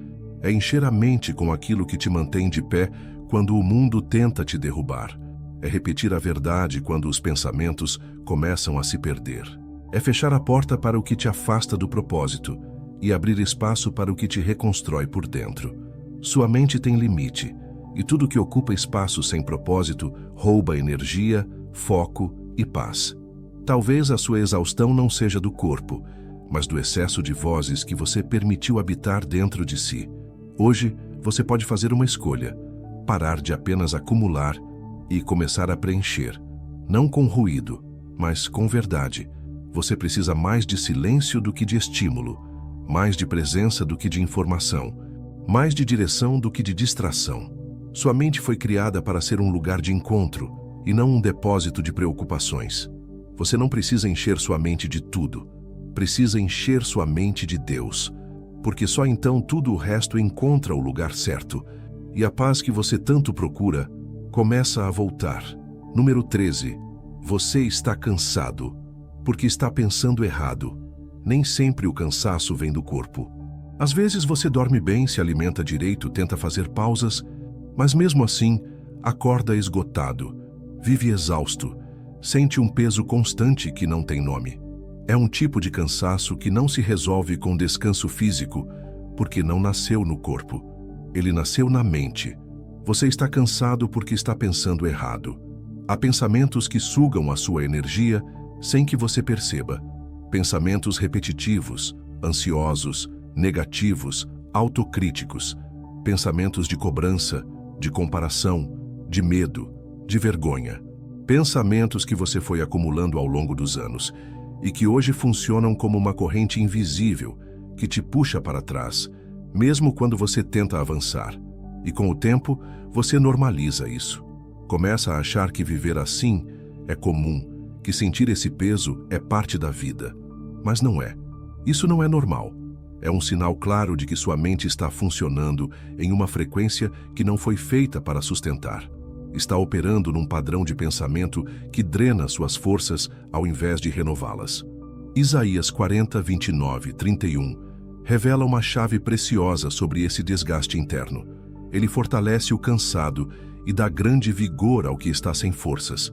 é encher a mente com aquilo que te mantém de pé quando o mundo tenta te derrubar. É repetir a verdade quando os pensamentos começam a se perder. É fechar a porta para o que te afasta do propósito e abrir espaço para o que te reconstrói por dentro. Sua mente tem limite, e tudo que ocupa espaço sem propósito rouba energia, foco e paz. Talvez a sua exaustão não seja do corpo, mas do excesso de vozes que você permitiu habitar dentro de si. Hoje, você pode fazer uma escolha: parar de apenas acumular e começar a preencher, não com ruído, mas com verdade. Você precisa mais de silêncio do que de estímulo, mais de presença do que de informação, mais de direção do que de distração. Sua mente foi criada para ser um lugar de encontro e não um depósito de preocupações. Você não precisa encher sua mente de tudo, precisa encher sua mente de Deus, porque só então tudo o resto encontra o lugar certo, e a paz que você tanto procura começa a voltar. Número 13. Você está cansado, porque está pensando errado. Nem sempre o cansaço vem do corpo. Às vezes você dorme bem, se alimenta direito, tenta fazer pausas, mas mesmo assim, acorda esgotado, vive exausto, sente um peso constante que não tem nome. É um tipo de cansaço que não se resolve com descanso físico, porque não nasceu no corpo. Ele nasceu na mente. Você está cansado porque está pensando errado. Há pensamentos que sugam a sua energia sem que você perceba. Pensamentos repetitivos, ansiosos, negativos, autocríticos. Pensamentos de cobrança, de comparação, de medo, de vergonha. Pensamentos que você foi acumulando ao longo dos anos e que hoje funcionam como uma corrente invisível que te puxa para trás, mesmo quando você tenta avançar. E com o tempo, você normaliza isso. Começa a achar que viver assim é comum, que sentir esse peso é parte da vida. Mas não é. Isso não é normal. É um sinal claro de que sua mente está funcionando em uma frequência que não foi feita para sustentar. Está operando num padrão de pensamento que drena suas forças ao invés de renová-las. Isaías 40, 29, 31 revela uma chave preciosa sobre esse desgaste interno. Ele fortalece o cansado e dá grande vigor ao que está sem forças.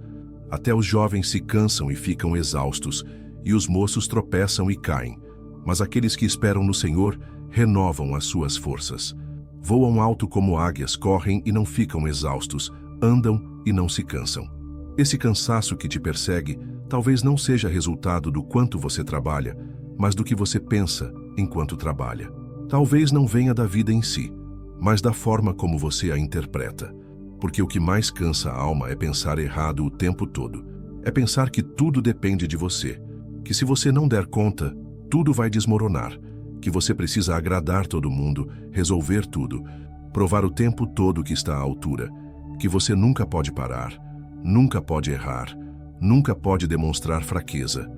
Até os jovens se cansam e ficam exaustos, e os moços tropeçam e caem. Mas aqueles que esperam no Senhor renovam as suas forças. Voam alto como águias, correm e não ficam exaustos, andam e não se cansam. Esse cansaço que te persegue talvez não seja resultado do quanto você trabalha, mas do que você pensa enquanto trabalha. Talvez não venha da vida em si, mas da forma como você a interpreta. Porque o que mais cansa a alma é pensar errado o tempo todo. É pensar que tudo depende de você, que se você não der conta, tudo vai desmoronar, que você precisa agradar todo mundo, resolver tudo, provar o tempo todo que está à altura, que você nunca pode parar, nunca pode errar, nunca pode demonstrar fraqueza.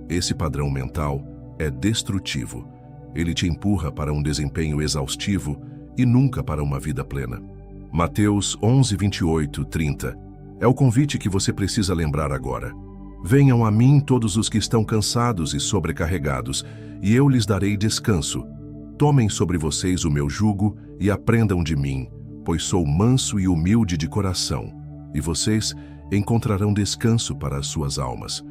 Esse padrão mental é destrutivo. Ele te empurra para um desempenho exaustivo e nunca para uma vida plena. Mateus 11, 28, 30 é o convite que você precisa lembrar agora. Venham a mim todos os que estão cansados e sobrecarregados, e eu lhes darei descanso. Tomem sobre vocês o meu jugo e aprendam de mim, pois sou manso e humilde de coração, e vocês encontrarão descanso para as suas almas,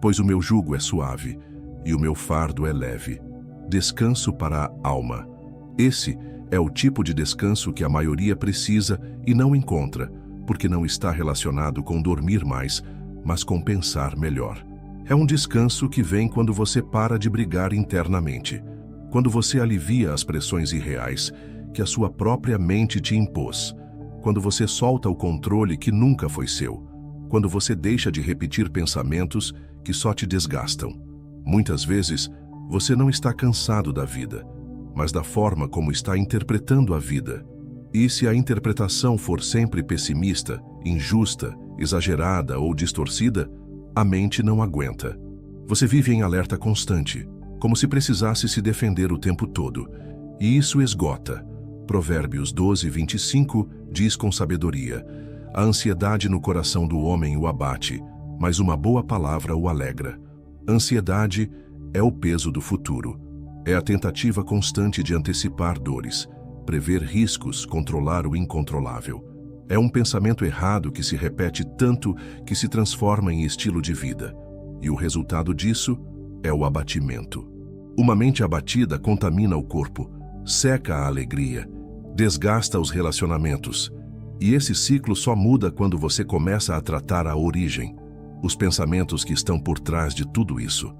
pois o meu jugo é suave e o meu fardo é leve. Descanso para a alma. Esse é o tipo de descanso que a maioria precisa e não encontra, porque não está relacionado com dormir mais, mas com pensar melhor. É um descanso que vem quando você para de brigar internamente, quando você alivia as pressões irreais que a sua própria mente te impôs, quando você solta o controle que nunca foi seu, quando você deixa de repetir pensamentos que só te desgastam. Muitas vezes, você não está cansado da vida, mas da forma como está interpretando a vida. E se a interpretação for sempre pessimista, injusta, exagerada ou distorcida, a mente não aguenta. Você vive em alerta constante, como se precisasse se defender o tempo todo, e isso esgota. Provérbios 12, 25 diz com sabedoria: a ansiedade no coração do homem o abate, mas uma boa palavra o alegra. Ansiedade é o peso do futuro. É a tentativa constante de antecipar dores, prever riscos, controlar o incontrolável. É um pensamento errado que se repete tanto que se transforma em estilo de vida. E o resultado disso é o abatimento. Uma mente abatida contamina o corpo, seca a alegria, desgasta os relacionamentos. E esse ciclo só muda quando você começa a tratar a origem, os pensamentos que estão por trás de tudo isso.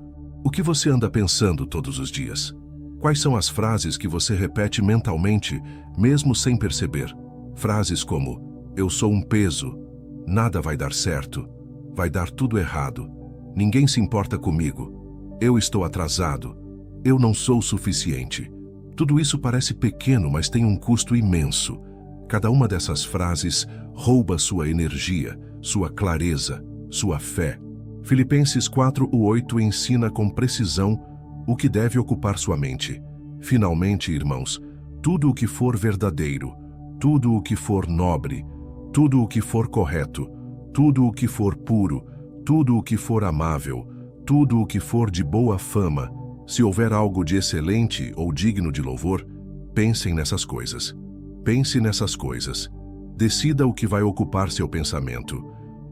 O que você anda pensando todos os dias? Quais são as frases que você repete mentalmente, mesmo sem perceber? Frases como: eu sou um peso, nada vai dar certo, vai dar tudo errado, ninguém se importa comigo, eu estou atrasado, eu não sou suficiente. Tudo isso parece pequeno, mas tem um custo imenso. Cada uma dessas frases rouba sua energia, sua clareza, sua fé. Filipenses 4:8 ensina com precisão o que deve ocupar sua mente. Finalmente, irmãos, tudo o que for verdadeiro, tudo o que for nobre, tudo o que for correto, tudo o que for puro, tudo o que for amável, tudo o que for de boa fama, se houver algo de excelente ou digno de louvor, pensem nessas coisas. Pense nessas coisas. Decida o que vai ocupar seu pensamento,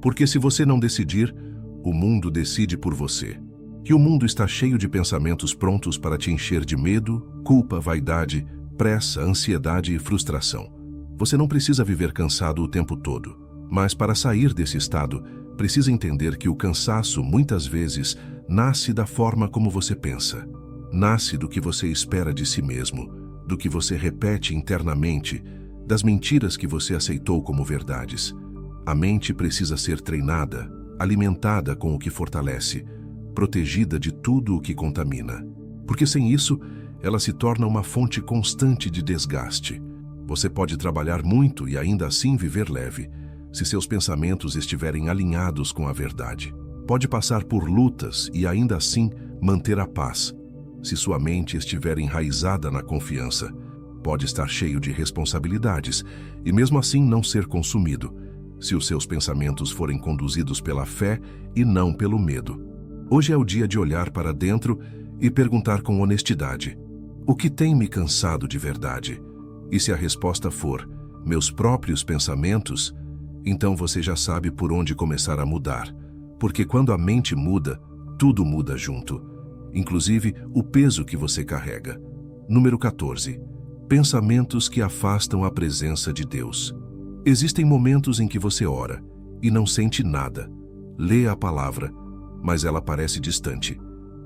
porque se você não decidir, o mundo decide por você. E o mundo está cheio de pensamentos prontos para te encher de medo, culpa, vaidade, pressa, ansiedade e frustração. Você não precisa viver cansado o tempo todo, mas para sair desse estado, precisa entender que o cansaço, muitas vezes, nasce da forma como você pensa. Nasce do que você espera de si mesmo, do que você repete internamente, das mentiras que você aceitou como verdades. A mente precisa ser treinada, alimentada com o que fortalece, protegida de tudo o que contamina. Porque sem isso, ela se torna uma fonte constante de desgaste. Você pode trabalhar muito e ainda assim viver leve, se seus pensamentos estiverem alinhados com a verdade. Pode passar por lutas e ainda assim manter a paz, se sua mente estiver enraizada na confiança. Pode estar cheio de responsabilidades e mesmo assim não ser consumido, se os seus pensamentos forem conduzidos pela fé e não pelo medo. Hoje é o dia de olhar para dentro e perguntar com honestidade: o que tem me cansado de verdade? E se a resposta for meus próprios pensamentos, então você já sabe por onde começar a mudar. Porque quando a mente muda, tudo muda junto, inclusive o peso que você carrega. Número 14. Pensamentos que afastam a presença de Deus. Existem momentos em que você ora e não sente nada. Lê a palavra, mas ela parece distante.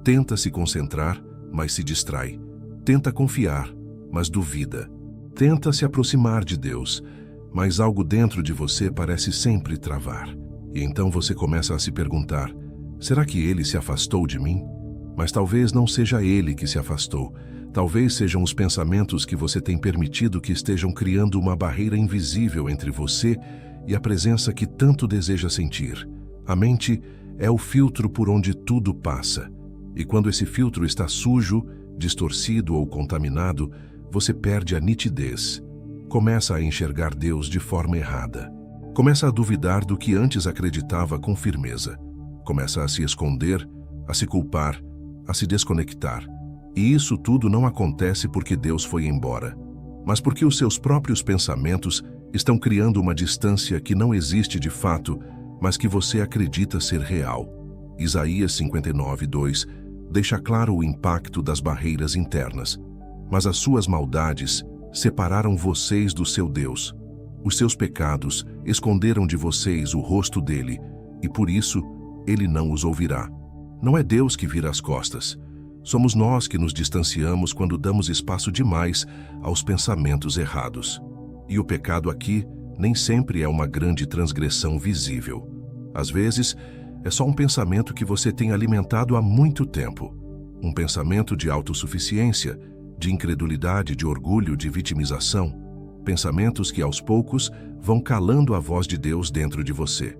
Tenta se concentrar, mas se distrai. Tenta confiar, mas duvida. Tenta se aproximar de Deus, mas algo dentro de você parece sempre travar. E então você começa a se perguntar: será que Ele se afastou de mim? Mas talvez não seja Ele que se afastou. Talvez sejam os pensamentos que você tem permitido que estejam criando uma barreira invisível entre você e a presença que tanto deseja sentir. A mente é o filtro por onde tudo passa. E quando esse filtro está sujo, distorcido ou contaminado, você perde a nitidez. Começa a enxergar Deus de forma errada. Começa a duvidar do que antes acreditava com firmeza. Começa a se esconder, a se culpar, a se desconectar. E isso tudo não acontece porque Deus foi embora, mas porque os seus próprios pensamentos estão criando uma distância que não existe de fato, mas que você acredita ser real. Isaías 59:2 deixa claro o impacto das barreiras internas. Mas as suas maldades separaram vocês do seu Deus. Os seus pecados esconderam de vocês o rosto dele, e por isso ele não os ouvirá. Não é Deus que vira as costas. Somos nós que nos distanciamos quando damos espaço demais aos pensamentos errados. E o pecado aqui nem sempre é uma grande transgressão visível. Às vezes, é só um pensamento que você tem alimentado há muito tempo. Um pensamento de autossuficiência, de incredulidade, de orgulho, de vitimização. Pensamentos que aos poucos vão calando a voz de Deus dentro de você.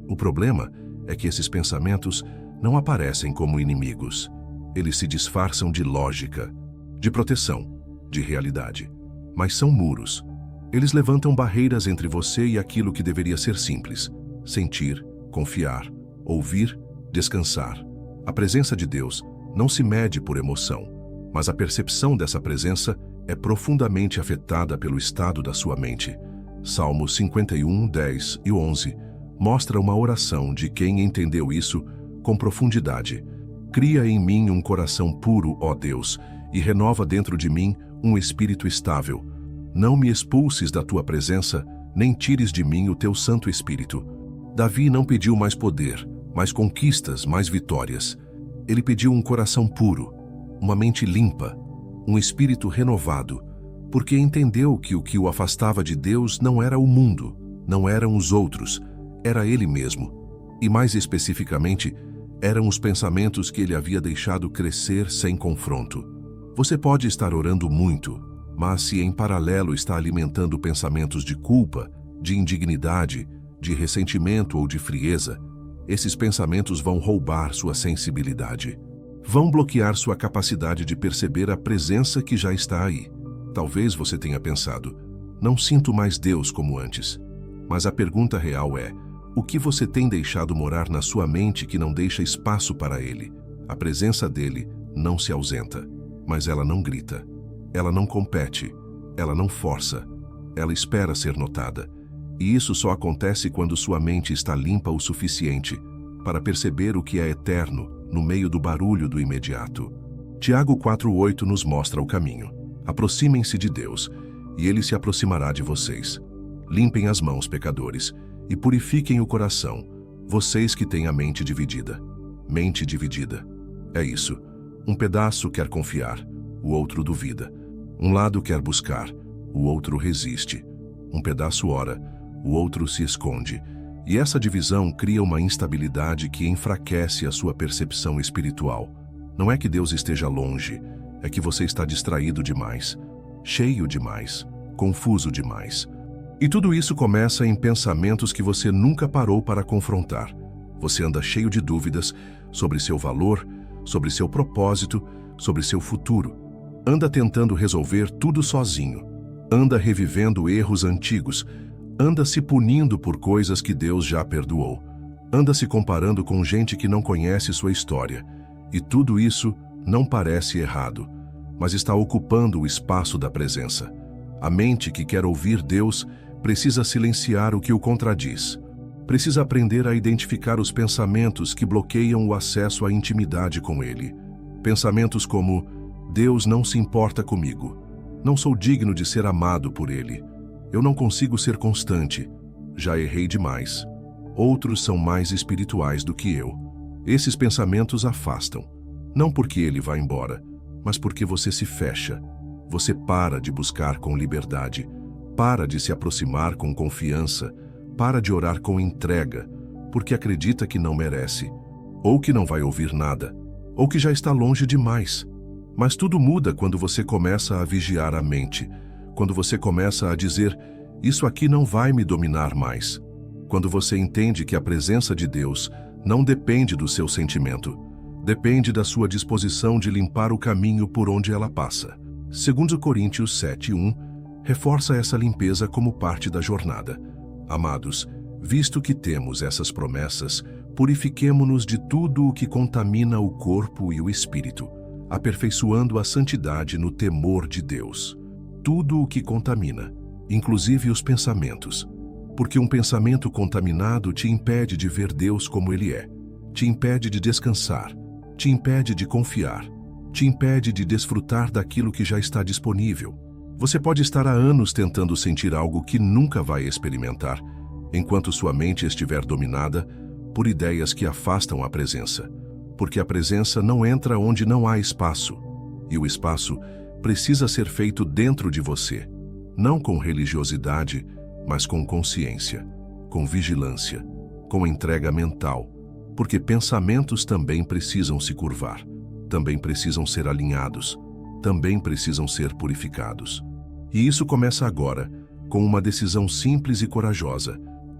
O problema é que esses pensamentos não aparecem como inimigos. Eles se disfarçam de lógica, de proteção, de realidade. Mas são muros. Eles levantam barreiras entre você e aquilo que deveria ser simples: sentir, confiar, ouvir, descansar. A presença de Deus não se mede por emoção, mas a percepção dessa presença é profundamente afetada pelo estado da sua mente. Salmos 51, 10 e 11 mostra uma oração de quem entendeu isso com profundidade. Cria em mim um coração puro, ó Deus, e renova dentro de mim um espírito estável. Não me expulses da tua presença, nem tires de mim o teu Santo Espírito. Davi não pediu mais poder, mais conquistas, mais vitórias. Ele pediu um coração puro, uma mente limpa, um espírito renovado, porque entendeu que o que o afastava de Deus não era o mundo, não eram os outros, era ele mesmo. E mais especificamente, eram os pensamentos que ele havia deixado crescer sem confronto. Você pode estar orando muito, mas se em paralelo está alimentando pensamentos de culpa, de indignidade, de ressentimento ou de frieza, esses pensamentos vão roubar sua sensibilidade. Vão bloquear sua capacidade de perceber a presença que já está aí. Talvez você tenha pensado: não sinto mais Deus como antes. Mas a pergunta real é: o que você tem deixado morar na sua mente que não deixa espaço para Ele? A presença dele não se ausenta, mas ela não grita. Ela não compete, ela não força, ela espera ser notada. E isso só acontece quando sua mente está limpa o suficiente para perceber o que é eterno no meio do barulho do imediato. Tiago 4:8 nos mostra o caminho. Aproximem-se de Deus, e Ele se aproximará de vocês. Limpem as mãos, pecadores, e purifiquem o coração, vocês que têm a mente dividida. Mente dividida. É isso. Um pedaço quer confiar, o outro duvida. Um lado quer buscar, o outro resiste. Um pedaço ora, o outro se esconde. E essa divisão cria uma instabilidade que enfraquece a sua percepção espiritual. Não é que Deus esteja longe, é que você está distraído demais, cheio demais, confuso demais. E tudo isso começa em pensamentos que você nunca parou para confrontar. Você anda cheio de dúvidas sobre seu valor, sobre seu propósito, sobre seu futuro. Anda tentando resolver tudo sozinho. Anda revivendo erros antigos. Anda se punindo por coisas que Deus já perdoou. Anda se comparando com gente que não conhece sua história. E tudo isso não parece errado, mas está ocupando o espaço da presença. A mente que quer ouvir Deus precisa silenciar o que o contradiz. Precisa aprender a identificar os pensamentos que bloqueiam o acesso à intimidade com Ele. Pensamentos como: Deus não se importa comigo. Não sou digno de ser amado por Ele. Eu não consigo ser constante. Já errei demais. Outros são mais espirituais do que eu. Esses pensamentos afastam. Não porque Ele vai embora, mas porque você se fecha. Você para de buscar com liberdade. Para de se aproximar com confiança, para de orar com entrega, porque acredita que não merece, ou que não vai ouvir nada, ou que já está longe demais. Mas tudo muda quando você começa a vigiar a mente, quando você começa a dizer: isso aqui não vai me dominar mais. Quando você entende que a presença de Deus Não depende do seu sentimento. Depende da sua disposição de limpar o caminho por onde ela passa. 2 Coríntios 7:1 reforça essa limpeza como parte da jornada. Amados, visto que temos essas promessas, purifiquemo-nos de tudo o que contamina o corpo e o espírito, aperfeiçoando a santidade no temor de Deus. Tudo o que contamina, inclusive os pensamentos, porque um pensamento contaminado te impede de ver Deus como Ele é, te impede de descansar, te impede de confiar, te impede de desfrutar daquilo que já está disponível. Você pode estar há anos tentando sentir algo que nunca vai experimentar, enquanto sua mente estiver dominada por ideias que afastam a presença, porque a presença não entra onde não há espaço, e o espaço precisa ser feito dentro de você, não com religiosidade, mas com consciência, com vigilância, com entrega mental, porque pensamentos também precisam se curvar, também precisam ser alinhados, também precisam ser purificados. E isso começa agora, com uma decisão simples e corajosa: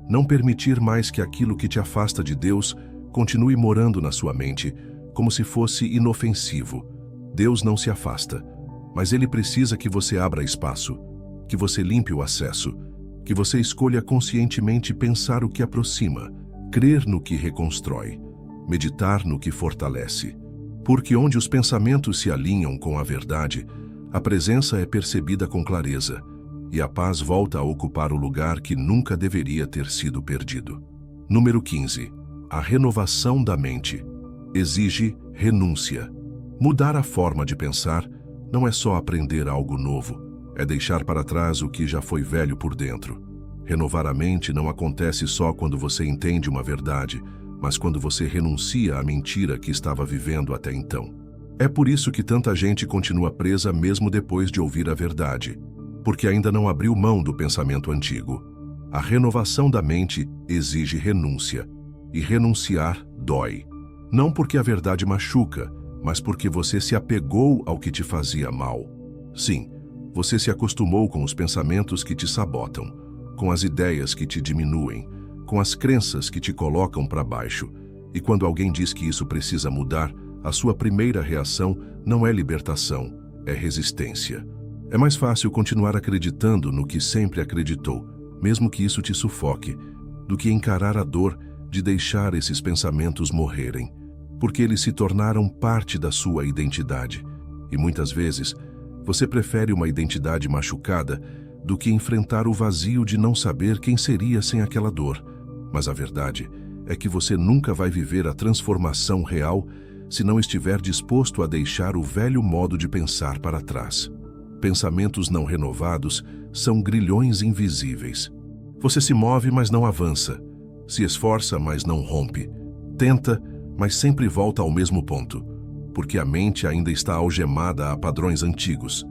não permitir mais que aquilo que te afasta de Deus continue morando na sua mente, como se fosse inofensivo. Deus não se afasta, mas Ele precisa que você abra espaço, que você limpe o acesso, que você escolha conscientemente pensar o que aproxima, crer no que reconstrói, meditar no que fortalece. Porque onde os pensamentos se alinham com a verdade, a presença é percebida com clareza, e a paz volta a ocupar o lugar que nunca deveria ter sido perdido. Número 15. A renovação da mente exige renúncia. Mudar a forma de pensar não é só aprender algo novo, é deixar para trás o que já foi velho por dentro. Renovar a mente não acontece só quando você entende uma verdade, mas quando você renuncia à mentira que estava vivendo até então. É por isso que tanta gente continua presa mesmo depois de ouvir a verdade, porque ainda não abriu mão do pensamento antigo. A renovação da mente exige renúncia, e renunciar dói. Não porque a verdade machuca, mas porque você se apegou ao que te fazia mal. Sim, você se acostumou com os pensamentos que te sabotam, com as ideias que te diminuem, com as crenças que te colocam para baixo. E quando alguém diz que isso precisa mudar, a sua primeira reação não é libertação, é resistência. É mais fácil continuar acreditando no que sempre acreditou, mesmo que isso te sufoque, do que encarar a dor de deixar esses pensamentos morrerem, porque eles se tornaram parte da sua identidade. E muitas vezes, você prefere uma identidade machucada do que enfrentar o vazio de não saber quem seria sem aquela dor. Mas a verdade é que você nunca vai viver a transformação real se não estiver disposto a deixar o velho modo de pensar para trás. Pensamentos não renovados são grilhões invisíveis. Você se move, mas não avança. Se esforça, mas não rompe. Tenta, mas sempre volta ao mesmo ponto, porque a mente ainda está algemada a padrões antigos.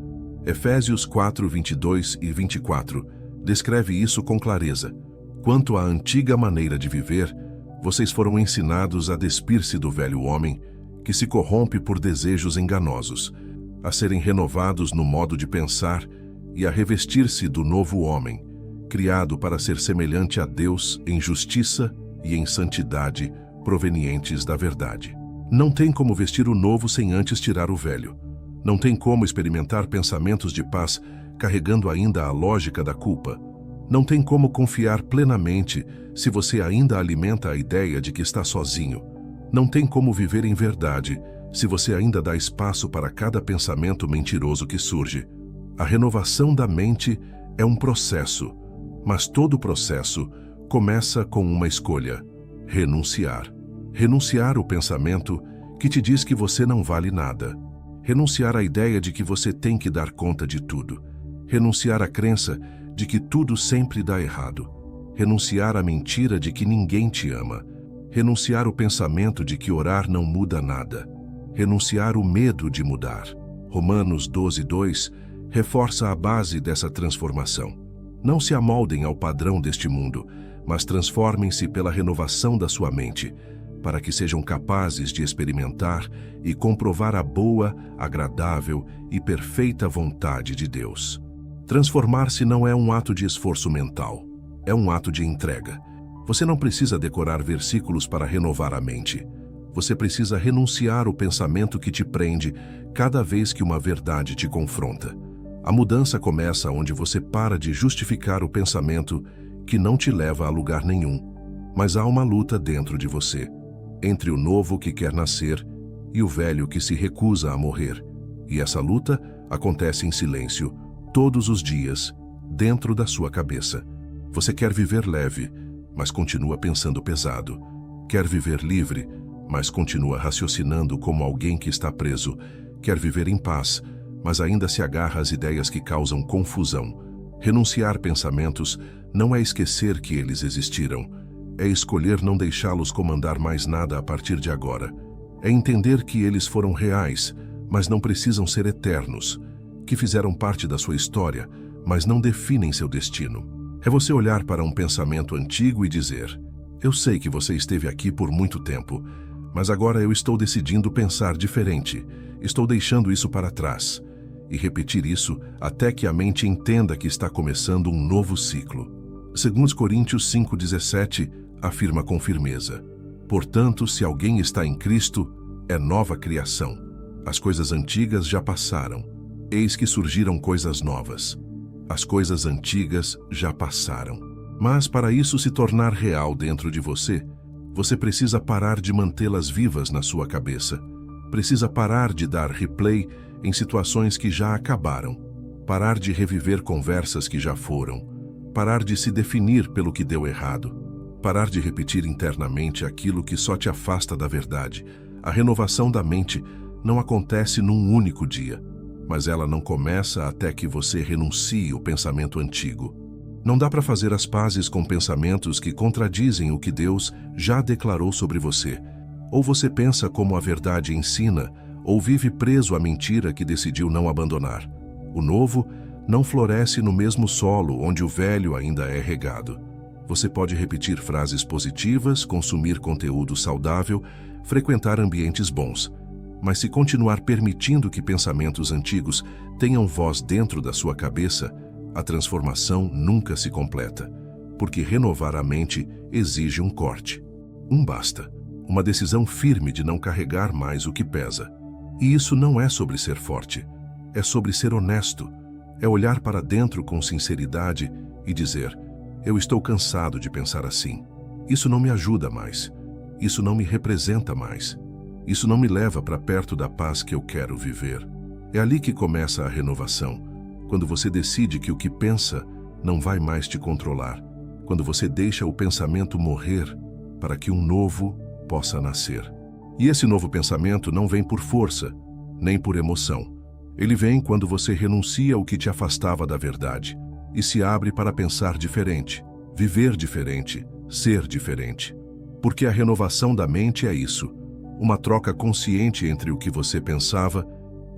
Efésios 4, 22 e 24 descreve isso com clareza. Quanto à antiga maneira de viver, vocês foram ensinados a despir-se do velho homem, que se corrompe por desejos enganosos, a serem renovados no modo de pensar e a revestir-se do novo homem, criado para ser semelhante a Deus em justiça e em santidade provenientes da verdade. Não tem como vestir o novo sem antes tirar o velho. Não tem como experimentar pensamentos de paz carregando ainda a lógica da culpa. Não tem como confiar plenamente se você ainda alimenta a ideia de que está sozinho. Não tem como viver em verdade se você ainda dá espaço para cada pensamento mentiroso que surge. A renovação da mente é um processo, mas todo processo começa com uma escolha: renunciar. Renunciar o pensamento que te diz que você não vale nada. Renunciar à ideia de que você tem que dar conta de tudo. Renunciar à crença de que tudo sempre dá errado. Renunciar à mentira de que ninguém te ama. Renunciar o pensamento de que orar não muda nada. Renunciar o medo de mudar. Romanos 12:2 reforça a base dessa transformação. Não se amoldem ao padrão deste mundo, mas transformem-se pela renovação da sua mente, para que sejam capazes de experimentar e comprovar a boa, agradável e perfeita vontade de Deus. Transformar-se não é um ato de esforço mental, é um ato de entrega. Você não precisa decorar versículos para renovar a mente. Você precisa renunciar ao pensamento que te prende cada vez que uma verdade te confronta. A mudança começa onde você para de justificar o pensamento que não te leva a lugar nenhum. Mas há uma luta dentro de você, entre o novo que quer nascer e o velho que se recusa a morrer. E essa luta acontece em silêncio, todos os dias, dentro da sua cabeça. Você quer viver leve, mas continua pensando pesado. Quer viver livre, mas continua raciocinando como alguém que está preso. Quer viver em paz, mas ainda se agarra às ideias que causam confusão. Renunciar pensamentos não é esquecer que eles existiram. É escolher não deixá-los comandar mais nada a partir de agora. É entender que eles foram reais, mas não precisam ser eternos. Que fizeram parte da sua história, mas não definem seu destino. É você olhar para um pensamento antigo e dizer: eu sei que você esteve aqui por muito tempo, mas agora eu estou decidindo pensar diferente. Estou deixando isso para trás. E repetir isso até que a mente entenda que está começando um novo ciclo. 2 Coríntios 5,17 afirma com firmeza: portanto, se alguém está em Cristo, é nova criação. As coisas antigas já passaram. Eis que surgiram coisas novas. As coisas antigas já passaram. Mas para isso se tornar real dentro de você, você precisa parar de mantê-las vivas na sua cabeça. Precisa parar de dar replay em situações que já acabaram. Parar de reviver conversas que já foram. Parar de se definir pelo que deu errado. Parar de repetir internamente aquilo que só te afasta da verdade. A renovação da mente não acontece num único dia, mas ela não começa até que você renuncie o pensamento antigo. Não dá para fazer as pazes com pensamentos que contradizem o que Deus já declarou sobre você. Ou você pensa como a verdade ensina, ou vive preso à mentira que decidiu não abandonar. O novo não floresce no mesmo solo onde o velho ainda é regado. Você pode repetir frases positivas, consumir conteúdo saudável, frequentar ambientes bons. Mas se continuar permitindo que pensamentos antigos tenham voz dentro da sua cabeça, a transformação nunca se completa, porque renovar a mente exige um corte. Basta, uma decisão firme de não carregar mais o que pesa. E isso não é sobre ser forte, é sobre ser honesto, é olhar para dentro com sinceridade e dizer: eu estou cansado de pensar assim. Isso não me ajuda mais, isso não me representa mais. Isso não me leva para perto da paz que eu quero viver. É ali que começa a renovação, quando você decide que o que pensa não vai mais te controlar, quando você deixa o pensamento morrer para que um novo possa nascer. E esse novo pensamento não vem por força, nem por emoção. Ele vem quando você renuncia ao que te afastava da verdade e se abre para pensar diferente, viver diferente, ser diferente. Porque a renovação da mente é isso. Uma troca consciente entre o que você pensava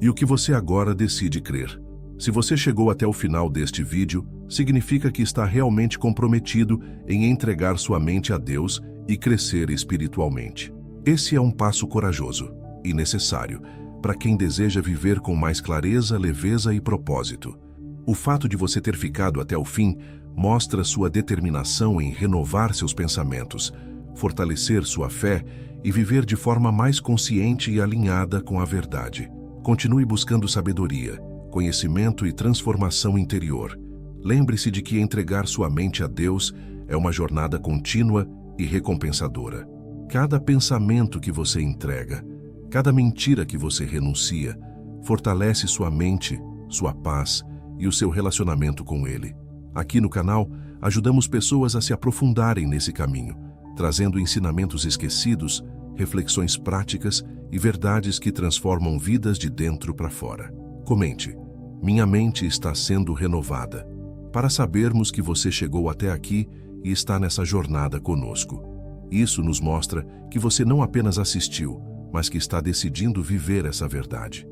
e o que você agora decide crer. Se você chegou até o final deste vídeo, significa que está realmente comprometido em entregar sua mente a Deus e crescer espiritualmente. Esse é um passo corajoso e necessário para quem deseja viver com mais clareza, leveza e propósito. O fato de você ter ficado até o fim mostra sua determinação em renovar seus pensamentos, fortalecer sua fé e viver de forma mais consciente e alinhada com a verdade. Continue buscando sabedoria, conhecimento e transformação interior. Lembre-se de que entregar sua mente a Deus é uma jornada contínua e recompensadora. Cada pensamento que você entrega, cada mentira que você renuncia, fortalece sua mente, sua paz e o seu relacionamento com Ele. Aqui no canal, ajudamos pessoas a se aprofundarem nesse caminho, trazendo ensinamentos esquecidos, reflexões práticas e verdades que transformam vidas de dentro para fora. Comente: minha mente está sendo renovada, para sabermos que você chegou até aqui e está nessa jornada conosco. Isso nos mostra que você não apenas assistiu, mas que está decidindo viver essa verdade.